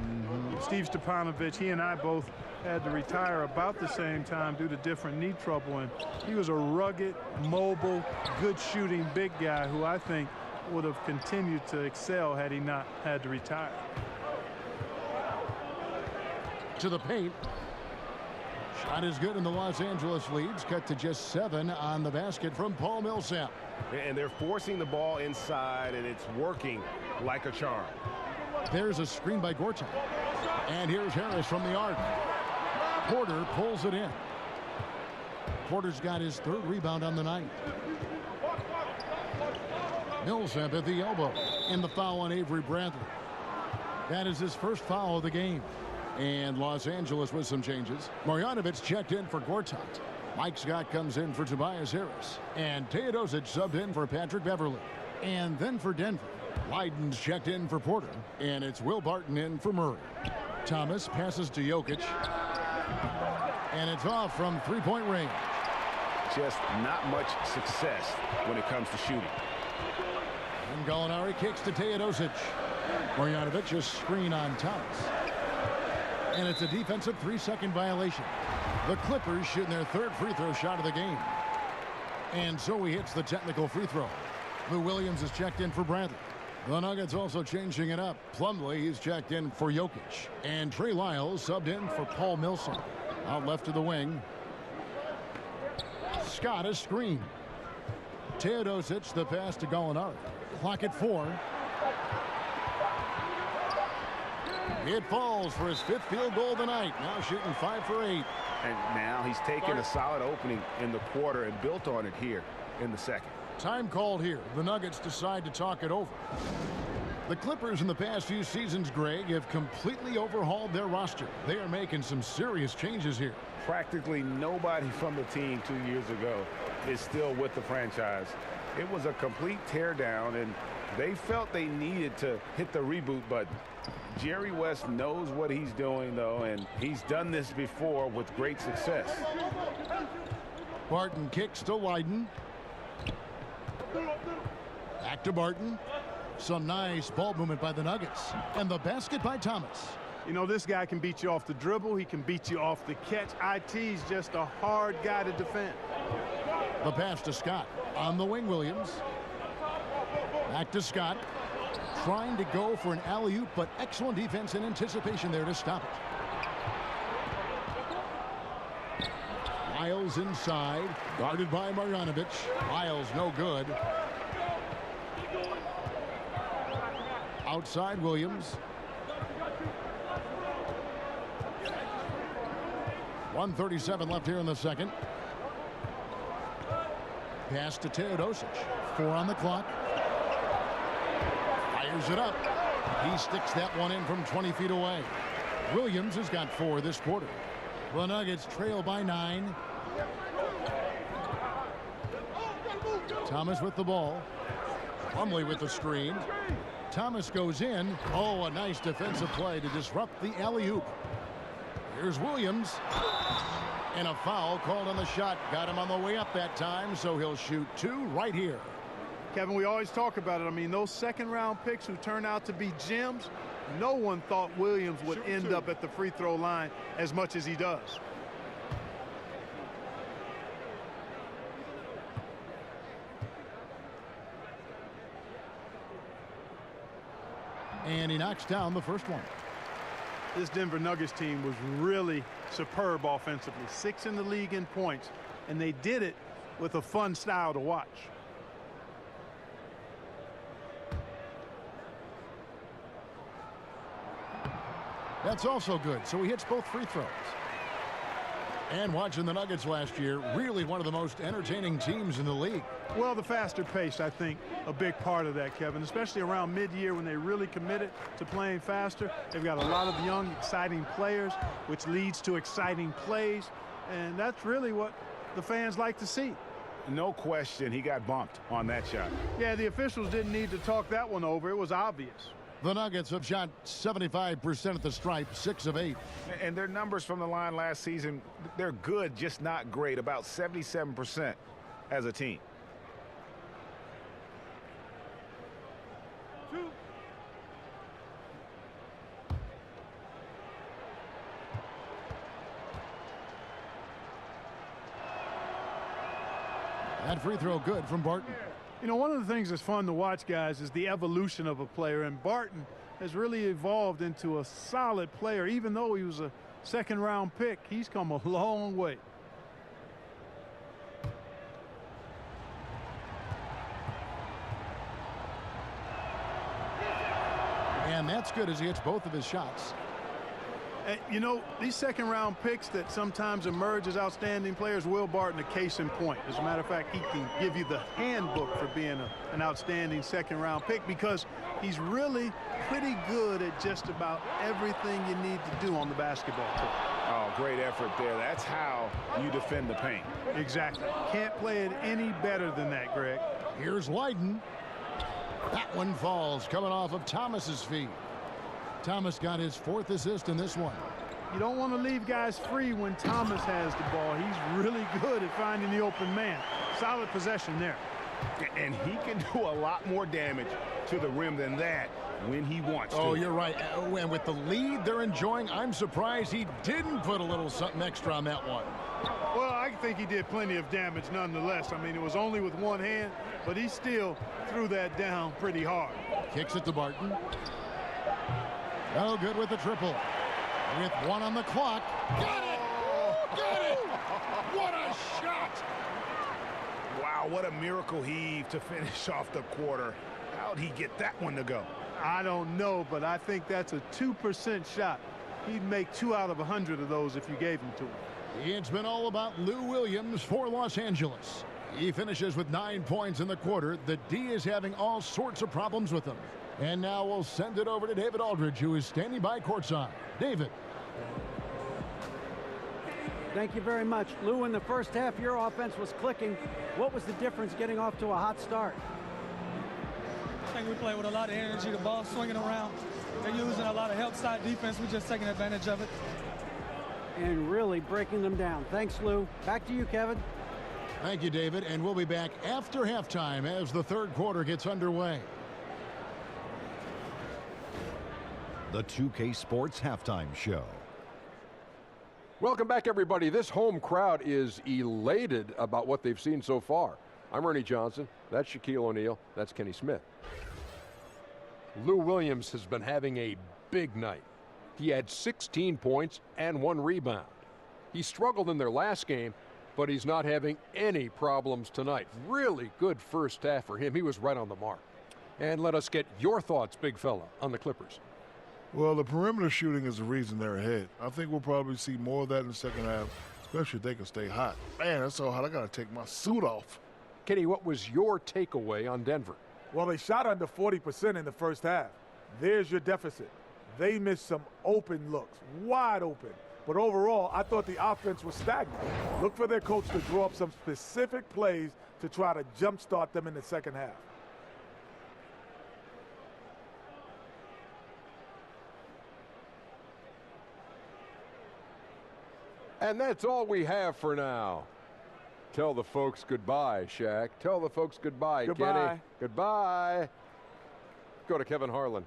Steve Stepanovich, he and I both had to retire about the same time due to different knee trouble, and he was a rugged, mobile, good shooting big guy who I think would have continued to excel had he not had to retire. To the paint. Shot is good, and the Los Angeles leads cut to just 7 on the basket from Paul Millsap. And they're forcing the ball inside, and it's working like a charm. There's a screen by Gortat. And here's Harris from the arc. Porter pulls it in. Porter's got his 3rd rebound on the night. Millsap at the elbow. And the foul on Avery Bradley. That is his first foul of the game. And Los Angeles with some changes. Marjanovic checked in for Gortat. Mike Scott comes in for Tobias Harris. And Teodosic subbed in for Patrick Beverly. And then for Denver, Leiden's checked in for Porter. And it's Will Barton in for Murray. Thomas passes to Jokic. And it's off from 3-point range. Just not much success when it comes to shooting. And Gallinari kicks to Teodosic. Marjanovic a screen on Thomas. And it's a defensive 3-second violation. The Clippers shooting their 3rd free throw shot of the game. And so he hits the technical free throw. Lou Williams is checked in for Bradley. The Nuggets also changing it up. Plumlee, he's checked in for Jokic. And Trey Lyles subbed in for Paul Millsap. Out left of the wing. Scott a screen. Teodosic the pass to Gallinari. Clock at 4. It falls for his 5th field goal of the night. Now shooting 5 for 8. And now he's taken a solid opening in the quarter and built on it here in the second. Time called here. The Nuggets decide to talk it over. The Clippers in the past few seasons, Greg, have completely overhauled their roster. They are making some serious changes here. Practically nobody from the team 2 years ago is still with the franchise. It was a complete teardown, and they felt they needed to hit the reboot button. Jerry West knows what he's doing, though, and he's done this before with great success. Barton kicks to Leiden. Back to Barton. Some nice ball movement by the Nuggets. And the basket by Thomas. You know, this guy can beat you off the dribble. He can beat you off the catch. IT's just a hard guy to defend. The pass to Scott. On the wing, Williams. Back to Scott. Trying to go for an alley-oop, but excellent defense and anticipation there to stop it. Miles inside. Guarded by Marjanovic. Miles no good. Outside Williams. 1:37 left here in the second. Pass to Teodosic. 4 on the clock. Fires it up. He sticks that one in from 20 feet away. Williams has got 4 this quarter. The Nuggets trail by 9. Thomas with the ball. Plumlee with the screen. Thomas goes in. Oh, a nice defensive play to disrupt the alley-oop. Here's Williams. And a foul called on the shot. Got him on the way up that time, so he'll shoot 2 right here. Kevin, we always talk about it. I mean, those second-round picks who turn out to be gems, no one thought Williams would end up at the free throw line as much as he does. And he knocks down the first one. This Denver Nuggets team was really superb offensively. 6th in the league in points, and they did it with a fun style to watch. That's also good. So he hits both free throws. And watching the Nuggets last year, really one of the most entertaining teams in the league. Well, the faster pace, I think, a big part of that, Kevin, especially around mid-year when they really committed to playing faster. They've got a lot of young, exciting players, which leads to exciting plays, and that's really what the fans like to see. No question, he got bumped on that shot. Yeah, the officials didn't need to talk that one over. It was obvious. The Nuggets have shot 75% at the stripe, 6 of 8. And their numbers from the line last season, they're good, just not great, about 77% as a team. That free throw good from Barton. You know, one of the things that's fun to watch, guys, is the evolution of a player. And Barton has really evolved into a solid player. Even though he was a second-round pick, he's come a long way. And that's good as he hits both of his shots. And, you know, these second-round picks that sometimes emerge as outstanding players, Will Barton, a case in point. As a matter of fact, he can give you the handbook for being an outstanding second-round pick because he's really pretty good at just about everything you need to do on the basketball court. Oh, great effort there. That's how you defend the paint. Exactly. Can't play it any better than that, Greg. Here's Leiden. That one falls coming off of Thomas's feet. Thomas got his 4th assist in this one. You don't want to leave guys free when Thomas has the ball. He's really good at finding the open man. Solid possession there. And he can do a lot more damage to the rim than that when he wants to. Oh, you're right. And with the lead they're enjoying, I'm surprised he didn't put a little something extra on that one. Well, I think he did plenty of damage nonetheless. I mean, it was only with one hand, but he still threw that down pretty hard. Kicks it to Barton. No good with the triple. With 1 on the clock. Got it! Got it! What a shot! Wow, what a miracle heave to finish off the quarter. How'd he get that one to go? I don't know, but I think that's a 2% shot. He'd make 2 out of 100 of those if you gave them to him. It's been all about Lou Williams for Los Angeles. He finishes with 9 points in the quarter. The D is having all sorts of problems with him. And now we'll send it over to David Aldridge, who is standing by courtside. David. Thank you very much. Lou, in the first half, your offense was clicking. What was the difference getting off to a hot start? I think we played with a lot of energy, the ball swinging around. They're using a lot of help side defense. We're just taking advantage of it. And really breaking them down. Thanks, Lou. Back to you, Kevin. Thank you, David. And we'll be back after halftime as the third quarter gets underway. The 2K Sports Halftime Show. Welcome back, everybody. This home crowd is elated about what they've seen so far. I'm Ernie Johnson. That's Shaquille O'Neal. That's Kenny Smith. Lou Williams has been having a big night. He had 16 points and 1 rebound. He struggled in their last game, but he's not having any problems tonight. Really good first half for him. He was right on the mark. And let us get your thoughts, big fella, on the Clippers. Well, the perimeter shooting is the reason they're ahead. I think we'll probably see more of that in the second half, especially if they can stay hot. Man, that's so hot, I got to take my suit off. Kenny, what was your takeaway on Denver? Well, they shot under 40% in the first half. There's your deficit. They missed some open looks, wide open. But overall, I thought the offense was stagnant. Look for their coach to draw up some specific plays to try to jumpstart them in the second half. And that's all we have for now. Tell the folks goodbye, Shaq. Tell the folks goodbye, Goodbye. Kenny. Goodbye. Go to Kevin Harlan.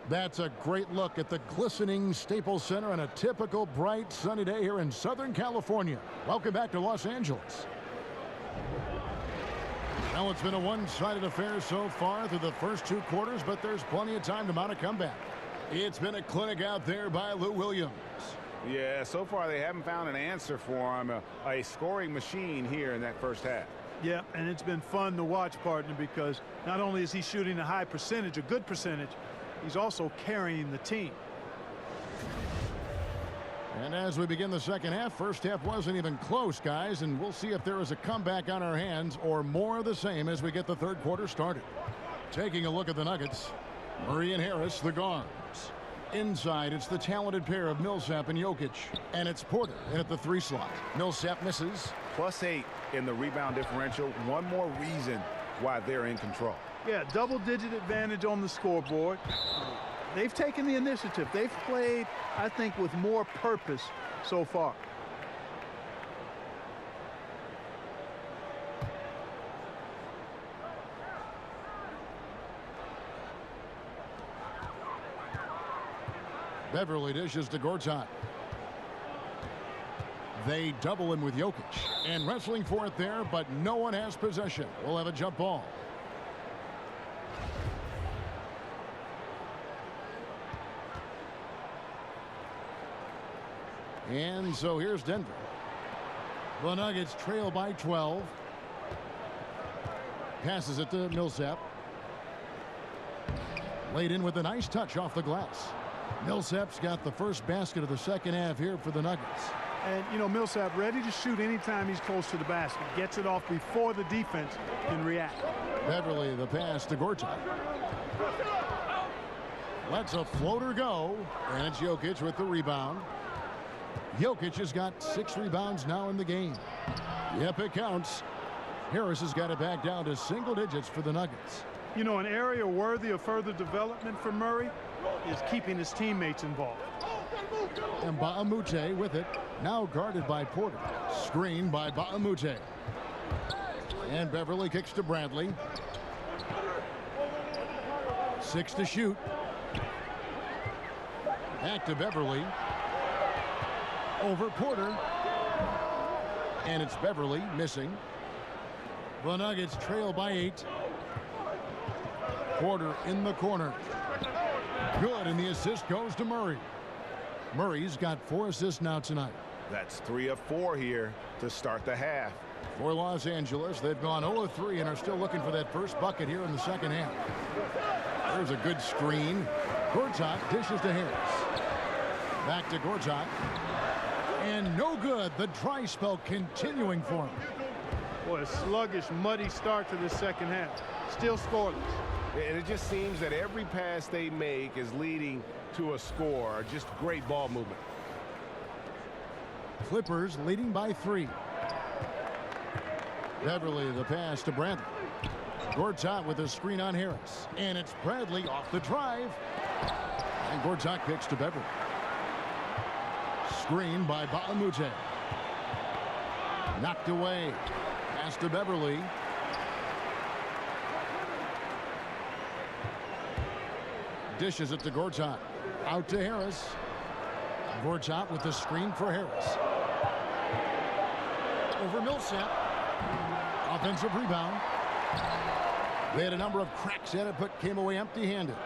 That's a great look at the glistening Staples Center on a typical bright sunny day here in Southern California. Welcome back to Los Angeles. Now, it's been a one-sided affair so far through the first 2 quarters, but there's plenty of time to mount a comeback. It's been a clinic out there by Lou Williams. Yeah, so far they haven't found an answer for him, a scoring machine here in that first half. Yeah, and it's been fun to watch, partner, because not only is he shooting a high percentage, a good percentage, he's also carrying the team. And as we begin the second half, first half wasn't even close, guys, and we'll see if there is a comeback on our hands or more of the same as we get the third quarter started. Taking a look at the Nuggets, Murray and Harris, the guards. Inside, it's the talented pair of Millsap and Jokic, and it's Porter in at the 3 slot. Millsap misses. +8 in the rebound differential. One more reason why they're in control. Yeah, double-digit advantage on the scoreboard. They've taken the initiative. They've played, I think, with more purpose so far. Beverly dishes to Gortat. They double him with Jokic. And wrestling for it there, but no one has possession. We'll have a jump ball. And so here's Denver. The Nuggets trail by 12. Passes it to Millsap. Laid in with a nice touch off the glass. Millsap's got the first basket of the second half here for the Nuggets. And, you know, Millsap ready to shoot anytime he's close to the basket. Gets it off before the defense can react. Beverly, the pass to Gortat. Lets a floater go. And it's Jokic with the rebound. Jokic has got 6 rebounds now in the game. Yep, it counts. Harris has got it back down to single digits for the Nuggets. You know, an area worthy of further development for Murray is keeping his teammates involved. And Ba'amute with it. Now guarded by Porter. Screen by Ba'amute. And Beverly kicks to Bradley. 6 to shoot. Back to Beverly. Over Porter. And it's Beverly missing. The Nuggets trail by 8. Porter in the corner. Good, and the assist goes to Murray. Murray's got 4 assists now tonight. That's 3 of 4 here to start the half. For Los Angeles, they've gone 0 of 3 and are still looking for that first bucket here in the second half. There's a good screen. Gortat dishes to Harris. Back to Gortat. And no good. The dry spell continuing for him. Boy, a sluggish, muddy start to the second half. Still scoreless. And it just seems that every pass they make is leading to a score. Just great ball movement. Clippers leading by 3. Beverly the pass to Bradley. Gortat with a screen on Harris. And it's Bradley off the drive. And Gortat kicks to Beverly. Screen by Baamute. Knocked away. Pass to Beverly. Dishes it to Gortat. Out to Harris. Gortat with the screen for Harris. Over Millsap. Offensive rebound. They had a number of cracks at it, but came away empty-handed.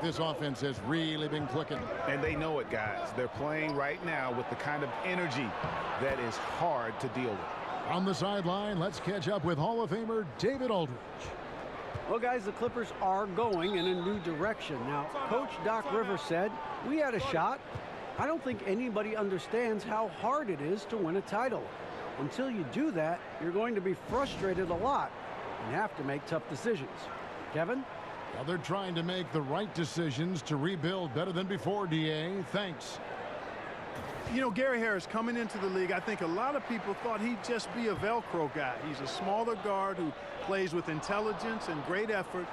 This offense has really been clicking. And they know it, guys. They're playing right now with the kind of energy that is hard to deal with. On the sideline, let's catch up with Hall of Famer David Aldridge. Well, guys, the Clippers are going in a new direction. Now, Coach Doc Rivers said, we had a shot. I don't think anybody understands how hard it is to win a title. Until you do that, you're going to be frustrated a lot and have to make tough decisions. Kevin? Well, they're trying to make the right decisions to rebuild better than before, D.A. Thanks. You know, Gary Harris coming into the league, I think a lot of people thought he'd just be a Velcro guy. He's a smaller guard who plays with intelligence and great effort,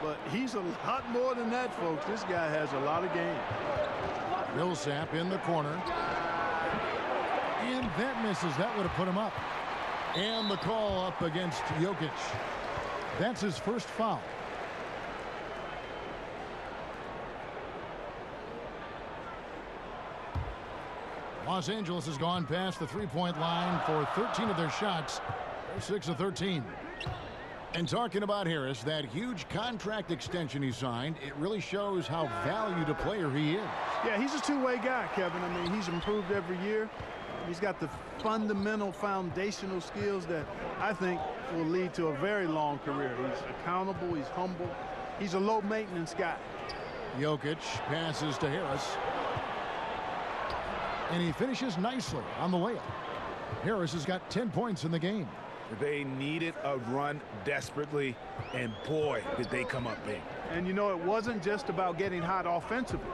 but he's a lot more than that, folks. This guy has a lot of game. Millsap in the corner. And that misses. That would have put him up. And the call up against Jokic. That's his first foul. Los Angeles has gone past the three-point line for 13 of their shots. They're 6 of 13. And talking about Harris, that huge contract extension he signed, it really shows how valued a player he is. Yeah, he's a two-way guy, Kevin. I mean, he's improved every year. He's got the fundamental foundational skills that I think will lead to a very long career. He's accountable. He's humble. He's a low-maintenance guy. Jokic passes to Harris. And he finishes nicely on the layup. Harris has got 10 points in the game. They needed a run desperately, and boy, did they come up big. And, you know, it wasn't just about getting hot offensively.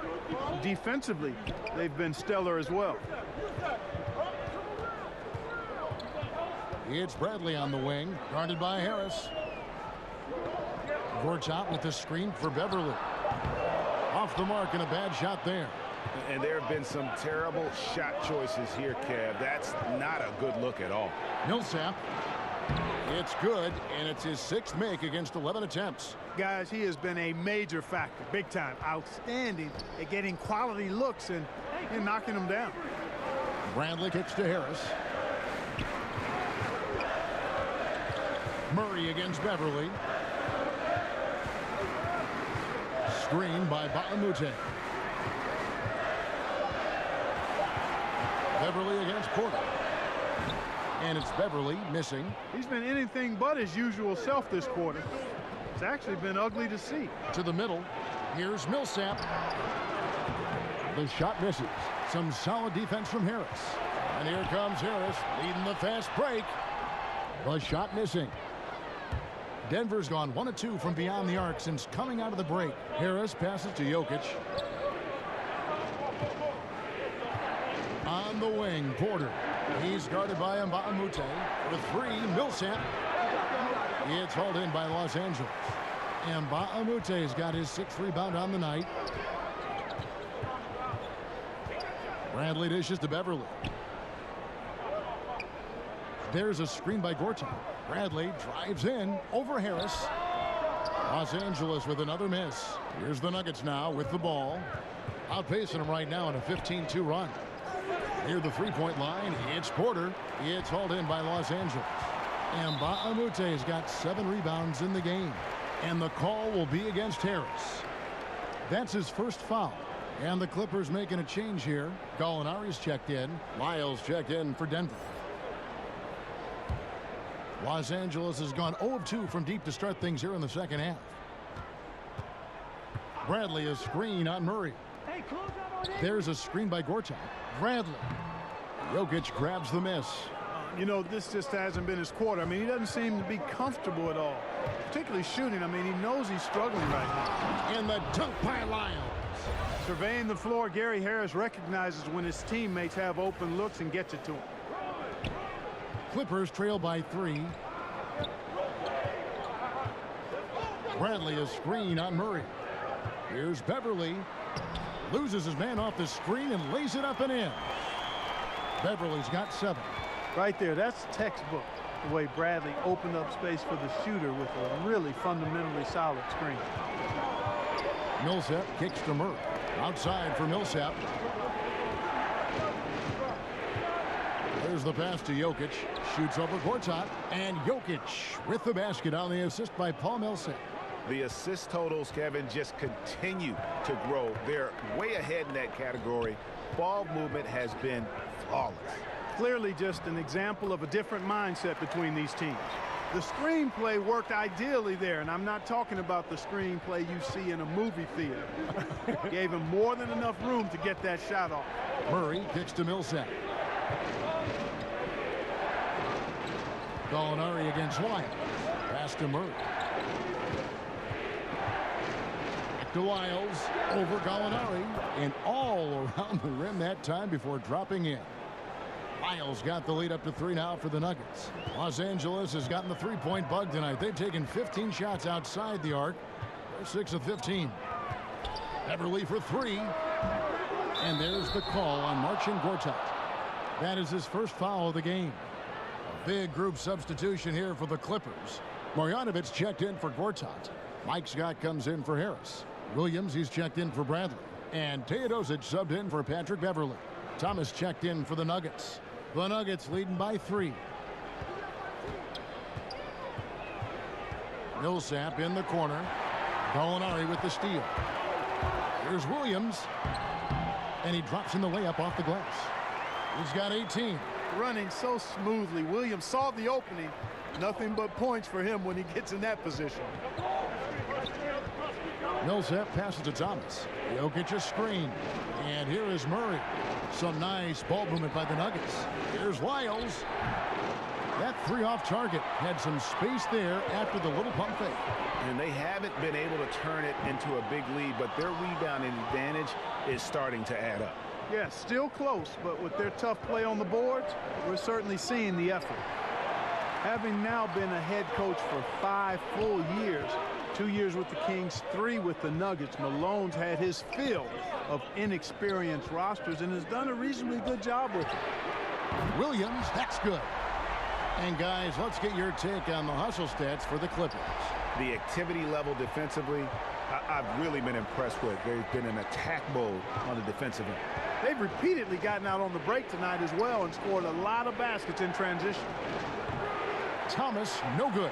Defensively, they've been stellar as well. It's Bradley on the wing, guarded by Harris. Gortat with the screen for Beverly. Off the mark and a bad shot there. And there have been some terrible shot choices here, Kev. That's not a good look at all. Millsap. It's good, and it's his 6th make against 11 attempts. Guys, he has been a major factor, big time, outstanding at getting quality looks and knocking them down. Bradley kicks to Harris. Murray against Beverly. Screen by Baamute. Beverly against Porter. And it's Beverly missing. He's been anything but his usual self this quarter. It's actually been ugly to see. To the middle. Here's Millsap. The shot misses. Some solid defense from Harris. And here comes Harris leading the fast break. The shot missing. Denver's gone 1 of 2 from beyond the arc since coming out of the break. Harris passes to Jokic. On the wing, Porter. He's guarded by Baamute. With 3, Millsap. It's hauled in by Los Angeles. And Baamute's got his 6th rebound on the night. Bradley dishes to Beverly. There's a screen by Gortat. Bradley drives in over Harris. Los Angeles with another miss. Here's the Nuggets now with the ball. Outpacing them right now in a 15-2 run. Near the three-point line, it's Porter. It's hauled in by Los Angeles. And Baamute's got 7 rebounds in the game. And the call will be against Harris. That's his first foul. And the Clippers making a change here. Gallinari's checked in. Lyles checked in for Denver. Los Angeles has gone 0 of 2 from deep to start things here in the second half. Bradley, a screen on Murray. There's a screen by Gortat. Bradley. Jokic grabs the miss. You know, this just hasn't been his quarter. I mean, he doesn't seem to be comfortable at all, particularly shooting. I mean, he knows he's struggling right now. And the dunk by Lyles. Surveying the floor, Gary Harris recognizes when his teammates have open looks and gets it to him. Clippers trail by 3. Bradley, a screen on Murray. Here's Beverly. Loses his man off the screen and lays it up and in. Beverly's got 7. Right there, that's textbook, the way Bradley opened up space for the shooter with a really fundamentally solid screen. Millsap kicks to Murray. Outside for Millsap. There's the pass to Jokic. Shoots over Gortat. And Jokic with the basket on the assist by Paul Millsap. The assist totals, Kevin, just continue to grow. They're way ahead in that category. Ball movement has been flawless. Clearly just an example of a different mindset between these teams. The screenplay worked ideally there, and I'm not talking about the screenplay you see in a movie theater. Gave him more than enough room to get that shot off. Murray kicks to Millsap. Gallinari against Wyatt. Pass to Murray. Back to Lyles. Over Gallinari. And all around the rim that time before dropping in. Lyles got the lead up to 3 now for the Nuggets. Los Angeles has gotten the three-point bug tonight. They've taken 15 shots outside the arc. They're 6 of 15. Beverly for 3. And there's the call on Marcin Gortat. That is his first foul of the game. A big group substitution here for the Clippers. Marjanovic checked in for Gortat. Mike Scott comes in for Harris. Williams, he's checked in for Bradley. And Teodosic subbed in for Patrick Beverly. Thomas checked in for the Nuggets. The Nuggets leading by 3. Millsap in the corner. Gallinari with the steal. Here's Williams. And he drops in the layup off the glass. He's got 18. Running so smoothly. Williams saw the opening. Nothing but points for him when he gets in that position. Millsap passes to Thomas. Jokic a screen. And here is Murray. Some nice ball movement by the Nuggets. Here's Lyles. That 3 off target. Had some space there after the little pump fake. And they haven't been able to turn it into a big lead, but their rebounding advantage is starting to add up. Yeah, still close, but with their tough play on the boards, we're certainly seeing the effort. Having now been a head coach for 5 full years, 2 years with the Kings, 3 with the Nuggets, Malone's had his fill of inexperienced rosters and has done a reasonably good job with it. Williams, that's good. And guys, let's get your take on the hustle stats for the Clippers. The activity level defensively, I've really been impressed with. They've been in attack mode on the defensive end. They've repeatedly gotten out on the break tonight as well and scored a lot of baskets in transition. Thomas, no good.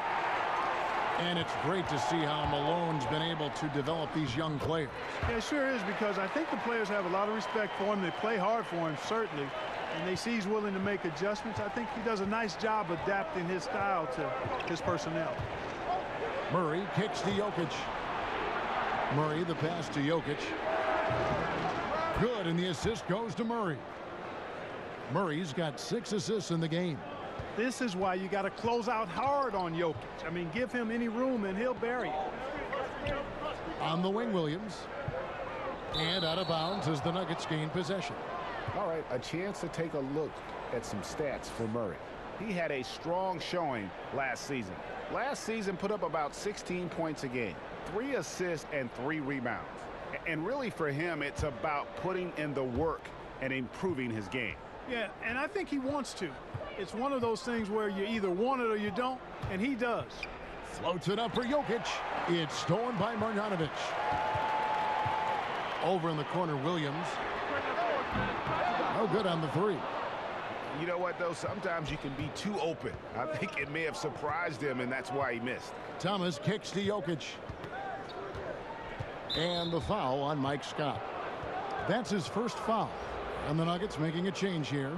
And it's great to see how Malone's been able to develop these young players. Yeah, it sure is, because I think the players have a lot of respect for him. They play hard for him, certainly. And they see he's willing to make adjustments. I think he does a nice job adapting his style to his personnel. Murray kicks to Jokic. Murray, the pass to Jokic. Good, and the assist goes to Murray. Murray's got 6 assists in the game. This is why you got to close out hard on Jokic. I mean, give him any room and he'll bury it. On the wing, Williams. And out of bounds as the Nuggets gain possession. All right, a chance to take a look at some stats for Murray. He had a strong showing last season. Last season put up about 16 points a game, 3 assists and 3 rebounds. And really for him, it's about putting in the work and improving his game. Yeah, and I think he wants to. It's one of those things where you either want it or you don't, and he does. Floats it up for Jokic. It's stolen by Marjanovic. Over in the corner, Williams. No good on the 3. You know what, though? Sometimes you can be too open. I think it may have surprised him, and that's why he missed. Thomas kicks to Jokic. And the foul on Mike Scott. That's his first foul. And the Nuggets making a change here.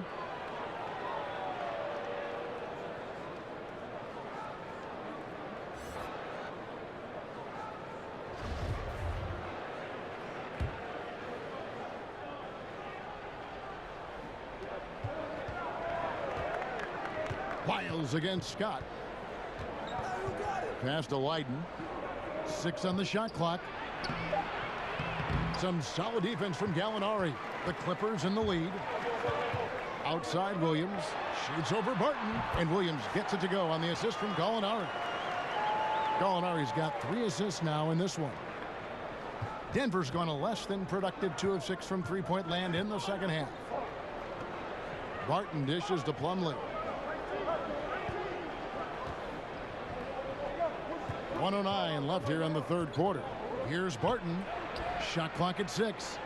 Wiles against Scott. Pass to Leiden. 6 on the shot clock. Some solid defense from Gallinari. The Clippers in the lead. Outside Williams. Shoots over Barton. And Williams gets it to go on the assist from Gallinari. Gallinari's got 3 assists now in this one. Denver's gone a less than productive 2 of 6 from three-point land in the second half. Barton dishes to Plumlee. 1:09 left here in the third quarter. Here's Barton. Shot clock at 6.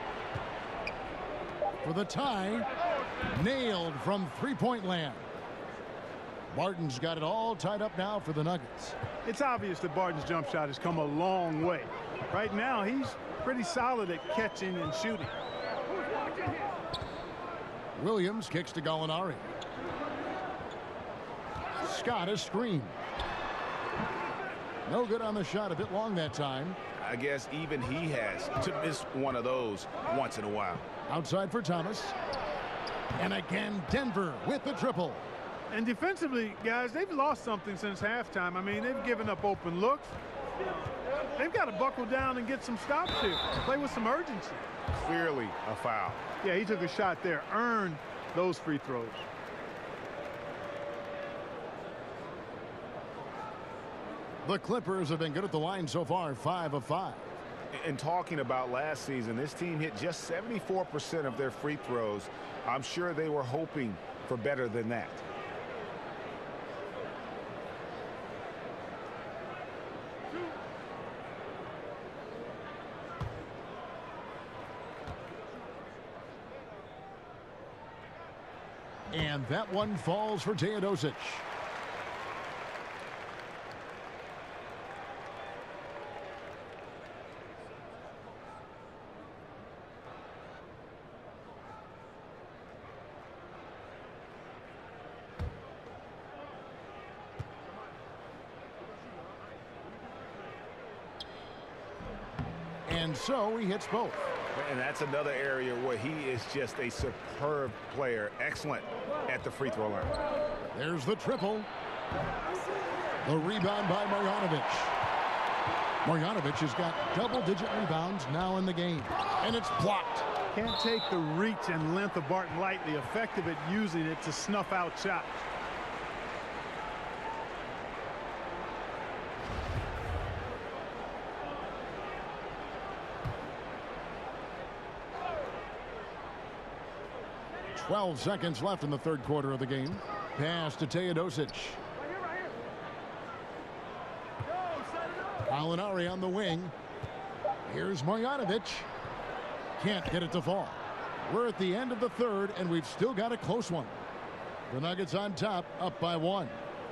For the tie. Nailed from three-point land. Barton's got it all tied up now for the Nuggets. It's obvious that Barton's jump shot has come a long way. Right now, he's pretty solid at catching and shooting. Williams kicks to Gallinari. Scott is screened. No good on the shot, a bit long that time. I guess even he has to miss one of those once in a while. Outside for Thomas. And again, Denver with the triple. And defensively, guys, they've lost something since halftime. I mean, they've given up open looks. They've got to buckle down and get some stops here. Play with some urgency. Clearly a foul. Yeah, he took a shot there. Earned those free throws. The Clippers have been good at the line so far, 5 of 5. And talking about last season, this team hit just 74% of their free throws. I'm sure they were hoping for better than that. And that one falls for Teodosic. And so he hits both. And that's another area where he is just a superb player. Excellent at the free throw line. There's the triple. The rebound by Marjanovic. Marjanovic has got double-digit rebounds now in the game. And it's blocked. Can't take the reach and length of Barton lightly. Effective at using it to snuff out shots. .12 seconds left in the third quarter of the game. Pass to Teodosic. Gallinari on the wing. Here's Marjanovic. Can't get it to fall. We're at the end of the third, and we've still got a close one. The Nuggets on top, up by 1.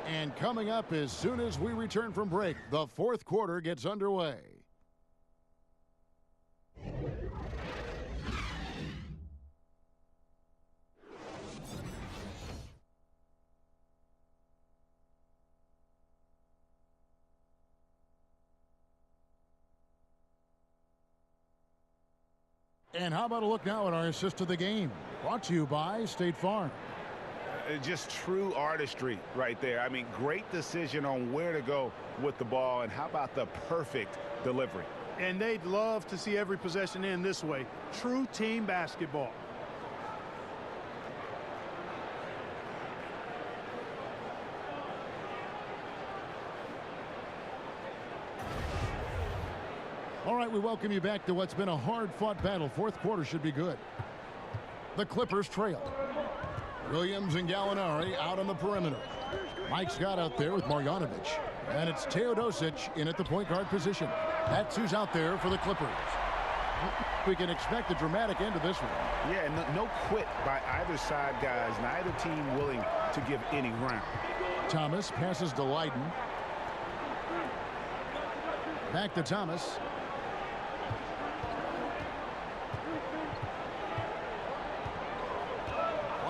And coming up as soon as we return from break, the fourth quarter gets underway. And how about a look now at our assist of the game? Brought to you by State Farm. Just true artistry right there. I mean, great decision on where to go with the ball. And how about the perfect delivery? And they'd love to see every possession end this way. True team basketball. All right, we welcome you back to what's been a hard-fought battle. Fourth quarter should be good. The Clippers trail. Williams and Gallinari out on the perimeter. Mike Scott out there with Marjanovic. And it's Teodosic in at the point guard position. That's who's out there for the Clippers. We can expect a dramatic end to this one. Yeah, no quit by either side, guys. Neither team willing to give any ground. Thomas passes to Leiden. Back to Thomas.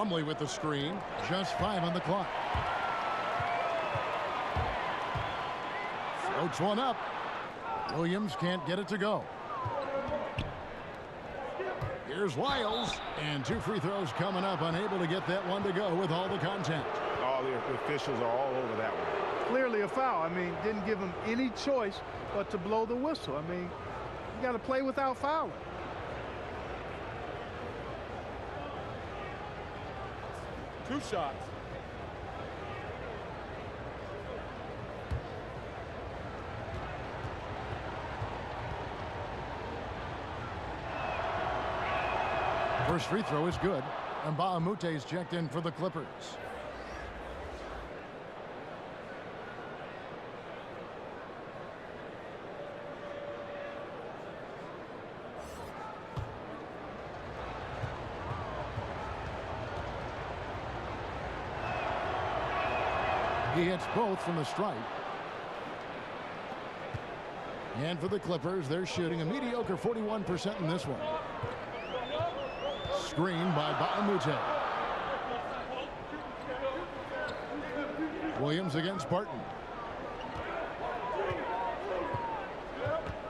Plumlee with the screen. Just 5 on the clock. Floats one up. Williams can't get it to go. Here's Lyles, and 2 free throws coming up, unable to get that one to go with all the contact. All the officials are all over that one. Clearly a foul. I mean, didn't give him any choice but to blow the whistle. I mean, you got to play without fouling. Two shots. First free throw is good. And Baamute's checked in for the Clippers. He hits both from the stripe. And for the Clippers, they're shooting a mediocre 41% in this one. Screen by Baamute. Williams against Barton.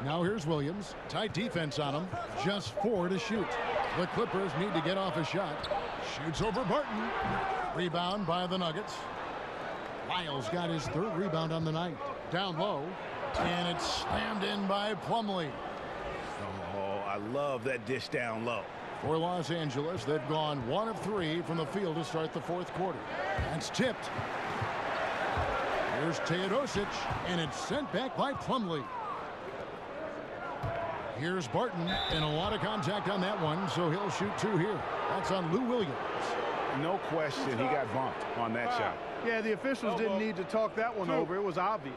Now here's Williams. Tight defense on him. Just 4 to shoot. The Clippers need to get off a shot. Shoots over Barton. Rebound by the Nuggets. Lyles got his 3rd rebound on the night. Down low. And it's slammed in by Plumlee. Oh, I love that dish down low. For Los Angeles, they've gone 1 of 3 from the field to start the 4th quarter. That's tipped. Here's Teodosic, and it's sent back by Plumlee. Here's Barton, and a lot of contact on that one, so he'll shoot 2 here. That's on Lou Williams. No question he got bumped on that shot. Yeah, the officials didn't need to talk that one over. It was obvious.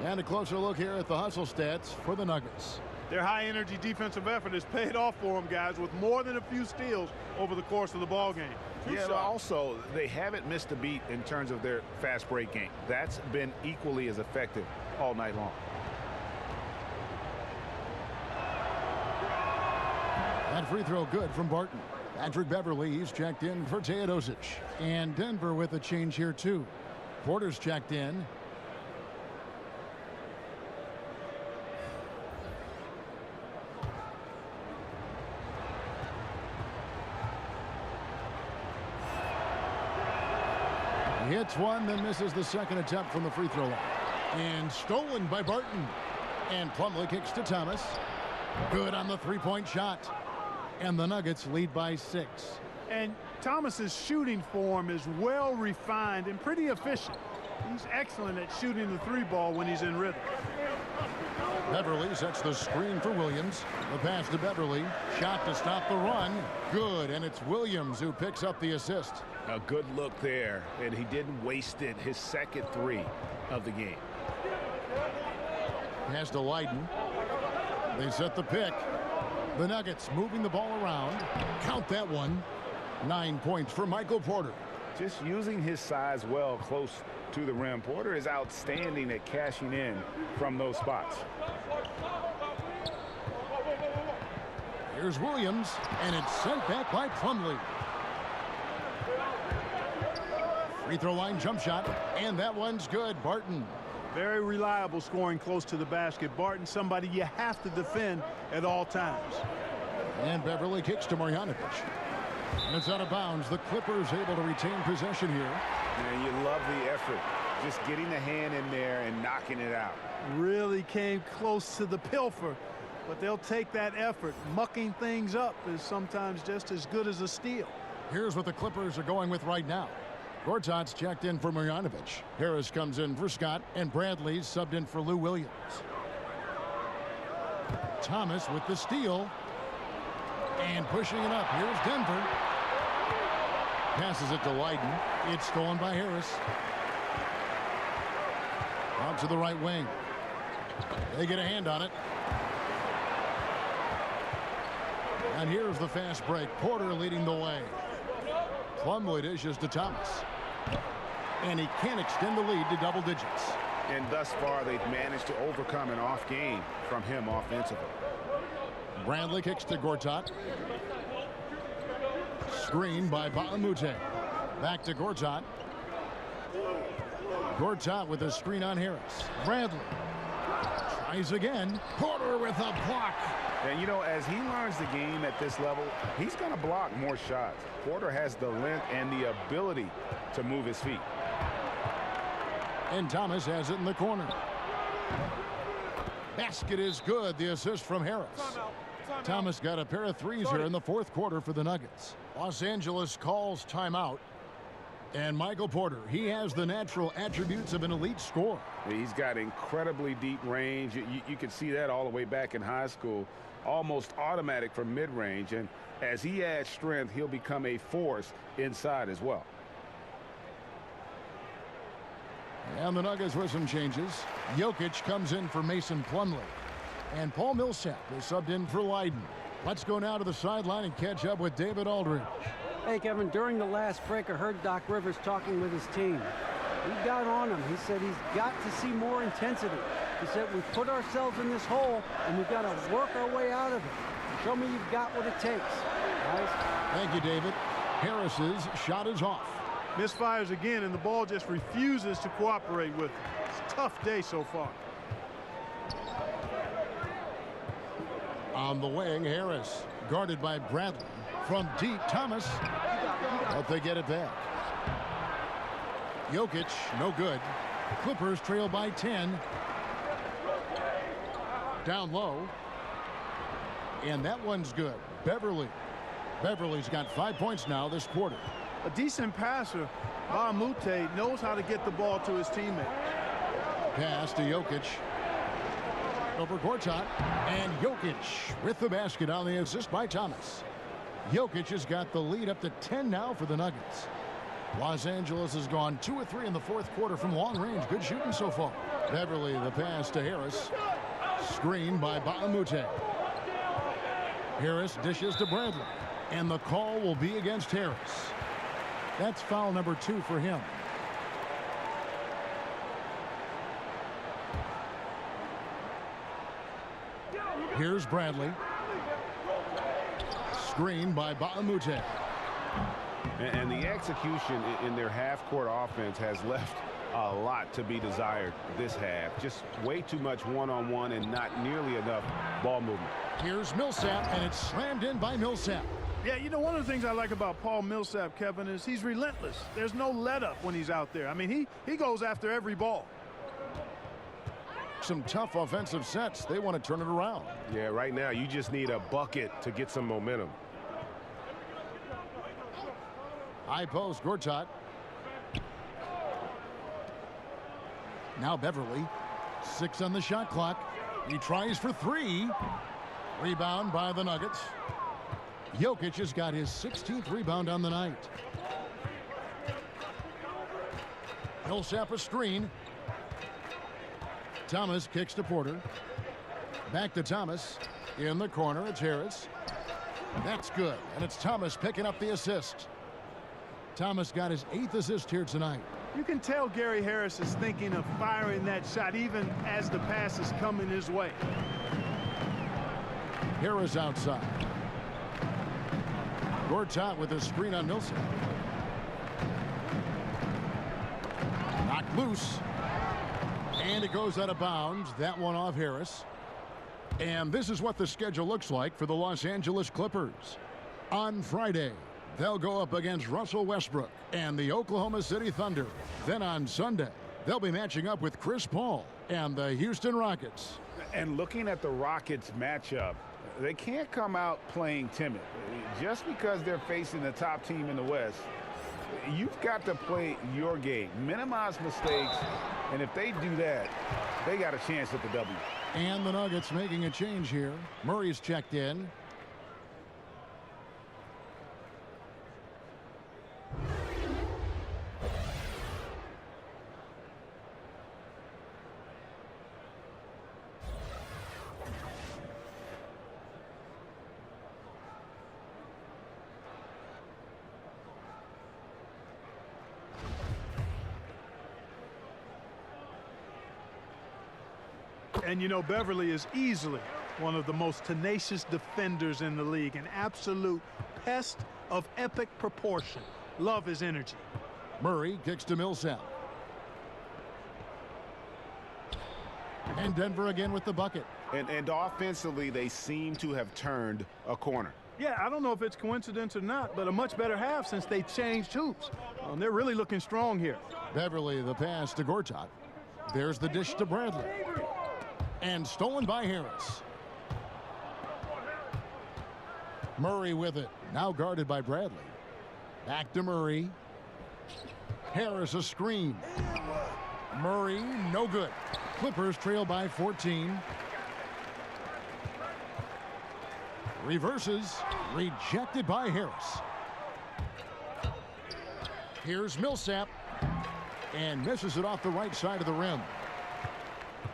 And a closer look here at the hustle stats for the Nuggets. Their high-energy defensive effort has paid off for them, guys, with more than a few steals over the course of the ball game. Yeah, also, they haven't missed a beat in terms of their fast break game. That's been equally as effective all night long. That free throw good from Barton. Patrick Beverly, he's checked in for Teodosic. And Denver with a change here, too. Porter's checked in. He hits one, then misses the 2nd attempt from the free throw line. And stolen by Barton. And Plumlee kicks to Thomas. Good on the 3-point shot. And the Nuggets lead by 6. And Thomas's shooting form is well refined and pretty efficient. He's excellent at shooting the 3-ball when he's in rhythm. Beverly sets the screen for Williams. The pass to Beverly. Shot to stop the run. Good, and it's Williams who picks up the assist. A good look there, and he didn't waste it. His 2nd 3 of the game. Pass to Leiden. They set the pick. The Nuggets moving the ball around. Count that one. 9 points for Michael Porter. Just using his size well close to the rim. Porter is outstanding at cashing in from those spots. Here's Williams, and it's sent back by Plumlee. Free throw line jump shot, and that one's good. Barton. Very reliable scoring close to the basket. Barton, somebody you have to defend at all times. And Beverly kicks to Marjanovic. And it's out of bounds. The Clippers able to retain possession here. And you love the effort. Just getting the hand in there and knocking it out. Really came close to the pilfer, but they'll take that effort. Mucking things up is sometimes just as good as a steal. Here's what the Clippers are going with right now. Gortat's checked in for Marjanovic. Harris comes in for Scott, and Bradley's subbed in for Lou Williams. Thomas with the steal. And pushing it up. Here's Denver. Passes it to Leiden. It's stolen by Harris. Out to the right wing. They get a hand on it. And here's the fast break. Porter leading the way. Plumlee dishes to Thomas. And he can't extend the lead to double digits. And thus far, they've managed to overcome an off game from him offensively. Bradley kicks to Gortat. Screen by Baamute. Back to Gortat. Gortat with a screen on Harris. Bradley tries again. Porter with a block. And, you know, as he learns the game at this level, he's going to block more shots. Porter has the length and the ability to move his feet. And Thomas has it in the corner. Basket is good. The assist from Harris. Thomas got a pair of threes here in the fourth quarter for the Nuggets. Los Angeles calls timeout. And Michael Porter, he has the natural attributes of an elite scorer. He's got incredibly deep range. You could see that all the way back in high school. Almost automatic from mid-range. And as he adds strength, he'll become a force inside as well. And the Nuggets with some changes. Jokic comes in for Mason Plumlee. And Paul Millsap is subbed in for Leiden. Let's go now to the sideline and catch up with David Aldridge. Hey, Kevin, during the last break, I heard Doc Rivers talking with his team. He got on him. He said he's got to see more intensity. He said we've put ourselves in this hole, and we've got to work our way out of it. Show me you've got what it takes, guys. Thank you, David. Harris's shot is off. Misfires again, and the ball just refuses to cooperate with him. It's a tough day so far. On the wing, Harris, guarded by Bradley. From deep, Thomas, but they get it back. Jokic, no good. Clippers trail by 10. Down low. And that one's good. Beverly. Beverly's got 5 points now this quarter. A decent passer, Baamute, knows how to get the ball to his teammate. Pass to Jokic. Over Gortat. And Jokic with the basket on the assist by Thomas. Jokic has got the lead up to 10 now for the Nuggets. Los Angeles has gone 2 of 3 in the fourth quarter from long range. Good shooting so far. Beverly the pass to Harris. Screen by Baamute. Harris dishes to Bradley. And the call will be against Harris. That's foul number 2 for him. Here's Bradley. Screen by Baamute. And the execution in their half-court offense has left a lot to be desired this half. Just way too much one-on-one and not nearly enough ball movement. Here's Millsap, and it's slammed in by Millsap. Yeah, you know, one of the things I like about Paul Millsap, Kevin, is he's relentless. There's no let-up when he's out there. I mean, he goes after every ball. Some tough offensive sets. They want to turn it around. Yeah, right now you just need a bucket to get some momentum. High post, Gortat. Now Beverly. 6 on the shot clock. He tries for 3. Rebound by the Nuggets. Jokic has got his 16th rebound on the night. Millsap a screen. Thomas kicks to Porter. Back to Thomas. In the corner, it's Harris. That's good, and it's Thomas picking up the assist. Thomas got his 8th assist here tonight. You can tell Gary Harris is thinking of firing that shot even as the pass is coming his way. Harris outside. Gortat with a screen on Millsap. Knocked loose. And it goes out of bounds. That one off Harris. And this is what the schedule looks like for the Los Angeles Clippers. On Friday, they'll go up against Russell Westbrook and the Oklahoma City Thunder. Then on Sunday, they'll be matching up with Chris Paul and the Houston Rockets. And looking at the Rockets matchup, they can't come out playing timid. Just because they're facing the top team in the West, you've got to play your game, minimize mistakes, and if they do that, they got a chance at the W. And the Nuggets making a change here. Murray's checked in. And you know, Beverly is easily one of the most tenacious defenders in the league. An absolute pest of epic proportion. Love his energy. Murray kicks to Millsap. And Denver again with the bucket. And offensively, they seem to have turned a corner. Yeah, I don't know if it's coincidence or not, but a much better half since they changed hoops. They're really looking strong here. Beverly, the pass to Gortat. There's the dish to Bradley. And stolen by Harris. Murray with it. Now guarded by Bradley. Back to Murray. Harris a screen. Murray, no good. Clippers trail by 14. Reverses. Rejected by Harris. Here's Millsap. And misses it off the right side of the rim.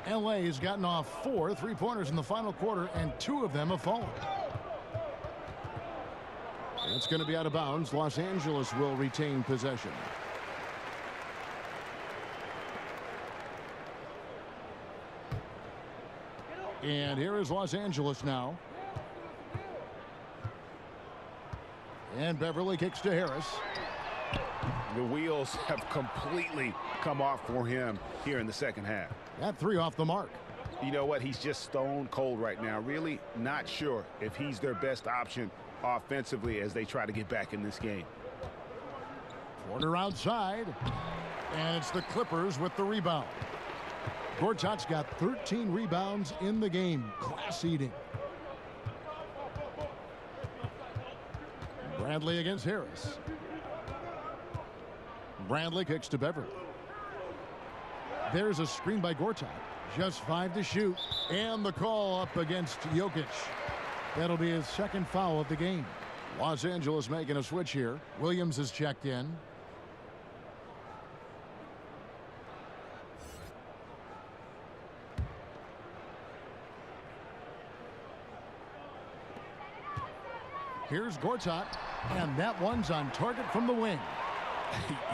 LA has gotten off 4 3-pointers in the final quarter, and 2 of them have fallen. That's going to be out of bounds. Los Angeles will retain possession. And here is Los Angeles now. And Beverly kicks to Harris. The wheels have completely come off for him here in the second half. That 3 off the mark. You know what? He's just stone cold right now. Really not sure if he's their best option offensively as they try to get back in this game. Porter outside. And it's the Clippers with the rebound. Gortat's got 13 rebounds in the game. Class eating. Bradley against Harris. Bradley kicks to Beverly. There's a screen by Gortat. Just 5 to shoot. And the call up against Jokic. That'll be his second foul of the game. Los Angeles making a switch here. Williams is checked in. Here's Gortat. And that one's on target from the wing.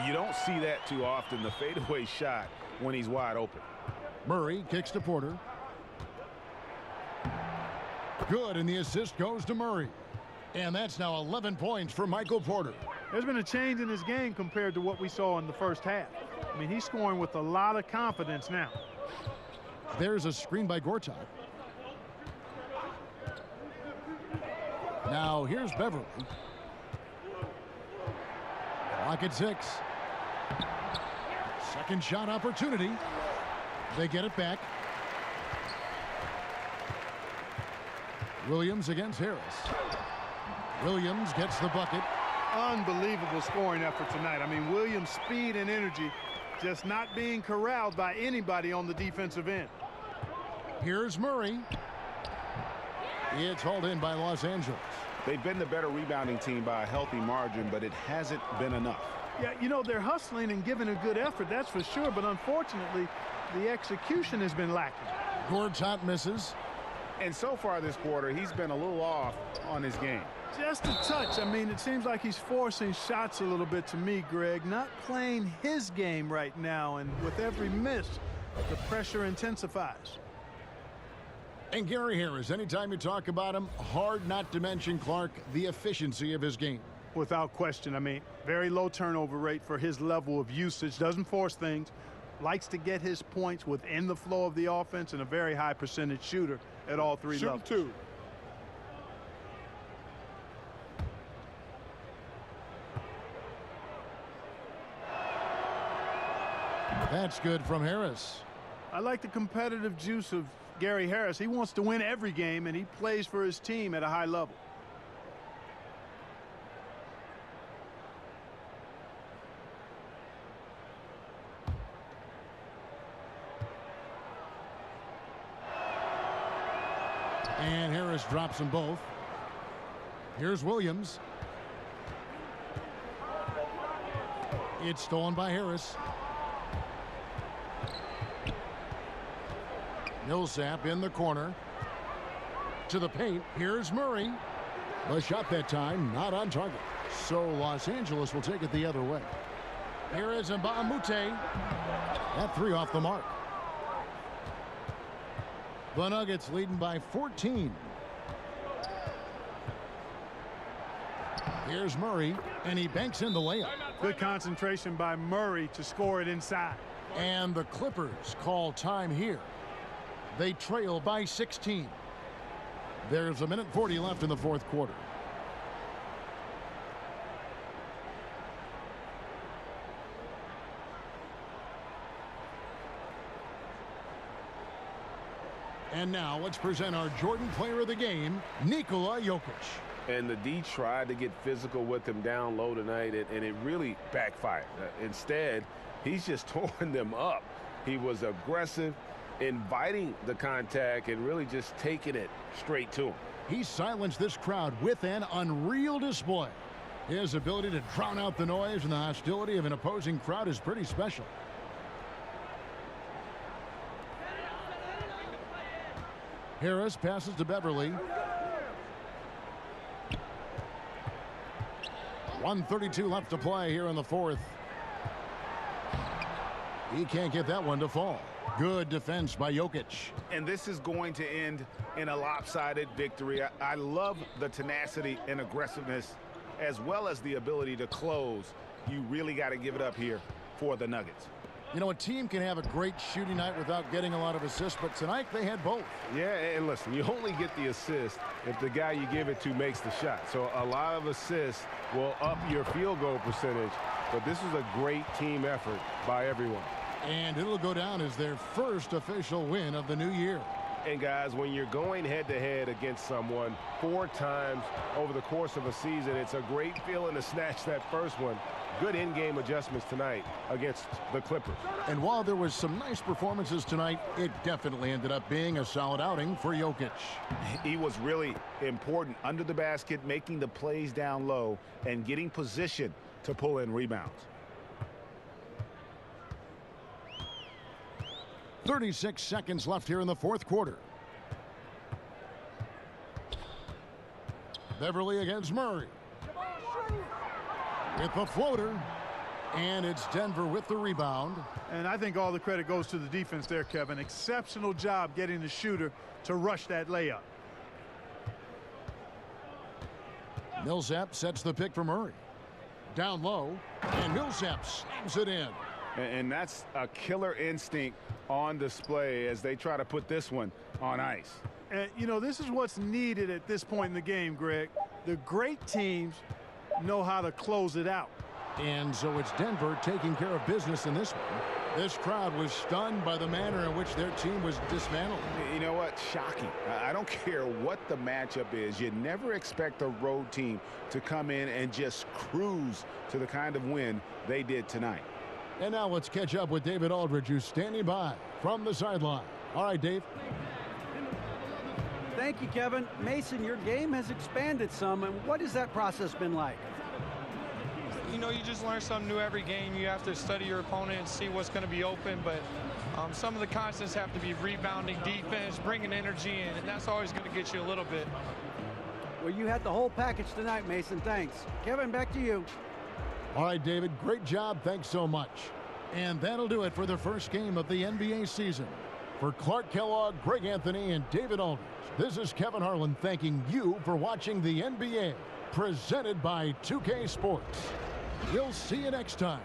You don't see that too often, the fadeaway shot when he's wide open. Murray kicks to Porter. Good, and the assist goes to Murray. And that's now 11 points for Michael Porter. There's been a change in his game compared to what we saw in the first half. I mean, he's scoring with a lot of confidence now. There's a screen by Gortat. Now here's Beverly. Clock at 6. Second shot opportunity. They get it back. Williams against Harris. Williams gets the bucket. Unbelievable scoring effort tonight. I mean, Williams' speed and energy just not being corralled by anybody on the defensive end. Here's Murray. It's hauled in by Los Angeles. They've been the better rebounding team by a healthy margin, but it hasn't been enough. Yeah, you know, they're hustling and giving a good effort, that's for sure, but unfortunately, the execution has been lacking. Gortat misses. And so far this quarter, he's been a little off on his game. Just a touch. I mean, it seems like he's forcing shots a little bit to me, Greg. Not playing his game right now, and with every miss, the pressure intensifies. And Gary Harris, anytime you talk about him, hard not to mention, Clark, the efficiency of his game. Without question. I mean, very low turnover rate for his level of usage. Doesn't force things. Likes to get his points within the flow of the offense, and a very high percentage shooter at all 3 levels. Shoot 2. That's good from Harris. I like the competitive juice of Gary Harris. He wants to win every game, and he plays for his team at a high level. And Harris drops them both. Here's Williams. It's stolen by Harris. Millsap in the corner. To the paint. Here's Murray. The shot that time not on target. So Los Angeles will take it the other way. Here is Mbamute. That 3 off the mark. The Nuggets leading by 14. Here's Murray, and he banks in the layup. Good concentration by Murray to score it inside. And the Clippers call time here. They trail by 16. There's 1:40 left in the fourth quarter. And now let's present our Jordan Player of the Game, Nikola Jokic. And the D tried to get physical with him down low tonight, and it really backfired. Instead, he's just torn them up. He was aggressive, inviting the contact, and really just taking it straight to him. He silenced this crowd with an unreal display. His ability to drown out the noise and the hostility of an opposing crowd is pretty special. Harris passes to Beverly. 1:32 left to play here in the fourth. He can't get that one to fall. Good defense by Jokic. And this is going to end in a lopsided victory. I love the tenacity and aggressiveness as well as the ability to close. You really got to give it up here for the Nuggets. You know, a team can have a great shooting night without getting a lot of assists, but tonight they had both. Yeah, and listen, you only get the assist if the guy you give it to makes the shot. So a lot of assists will up your field goal percentage, but this is a great team effort by everyone. And it'll go down as their first official win of the new year. And guys, when you're going head-to-head against someone 4 times over the course of a season, it's a great feeling to snatch that first one. Good in-game adjustments tonight against the Clippers. And while there was some nice performances tonight, it definitely ended up being a solid outing for Jokic. He was really important under the basket, making the plays down low and getting position to pull in rebounds. 36 seconds left here in the fourth quarter. Beverly against Murray. With the floater. And it's Denver with the rebound. And I think all the credit goes to the defense there, Kevin. Exceptional job getting the shooter to rush that layup. Millsap sets the pick for Murray. Down low. And Millsap slams it in. And that's a killer instinct on display as they try to put this one on ice. And, you know, this is what's needed at this point in the game, Greg. The great teams know how to close it out. And so it's Denver taking care of business in this one. This crowd was stunned by the manner in which their team was dismantled. You know what? Shocking. I don't care what the matchup is. You never expect a road team to come in and just cruise to the kind of win they did tonight. And now let's catch up with David Aldridge, who's standing by from the sideline. All right, Dave. Thank you, Kevin. Mason, your game has expanded some, and what has that process been like? You know, you just learn something new every game. You have to study your opponent and see what's going to be open, but some of the constants have to be rebounding, defense, bringing energy in, and that's always going to get you a little bit. Well, you had the whole package tonight, Mason. Thanks. Kevin, back to you. All right, David, great job. Thanks so much. And that'll do it for the first game of the NBA season. For Clark Kellogg, Greg Anthony, and David Aldridge, this is Kevin Harlan thanking you for watching the NBA, presented by 2K Sports. We'll see you next time.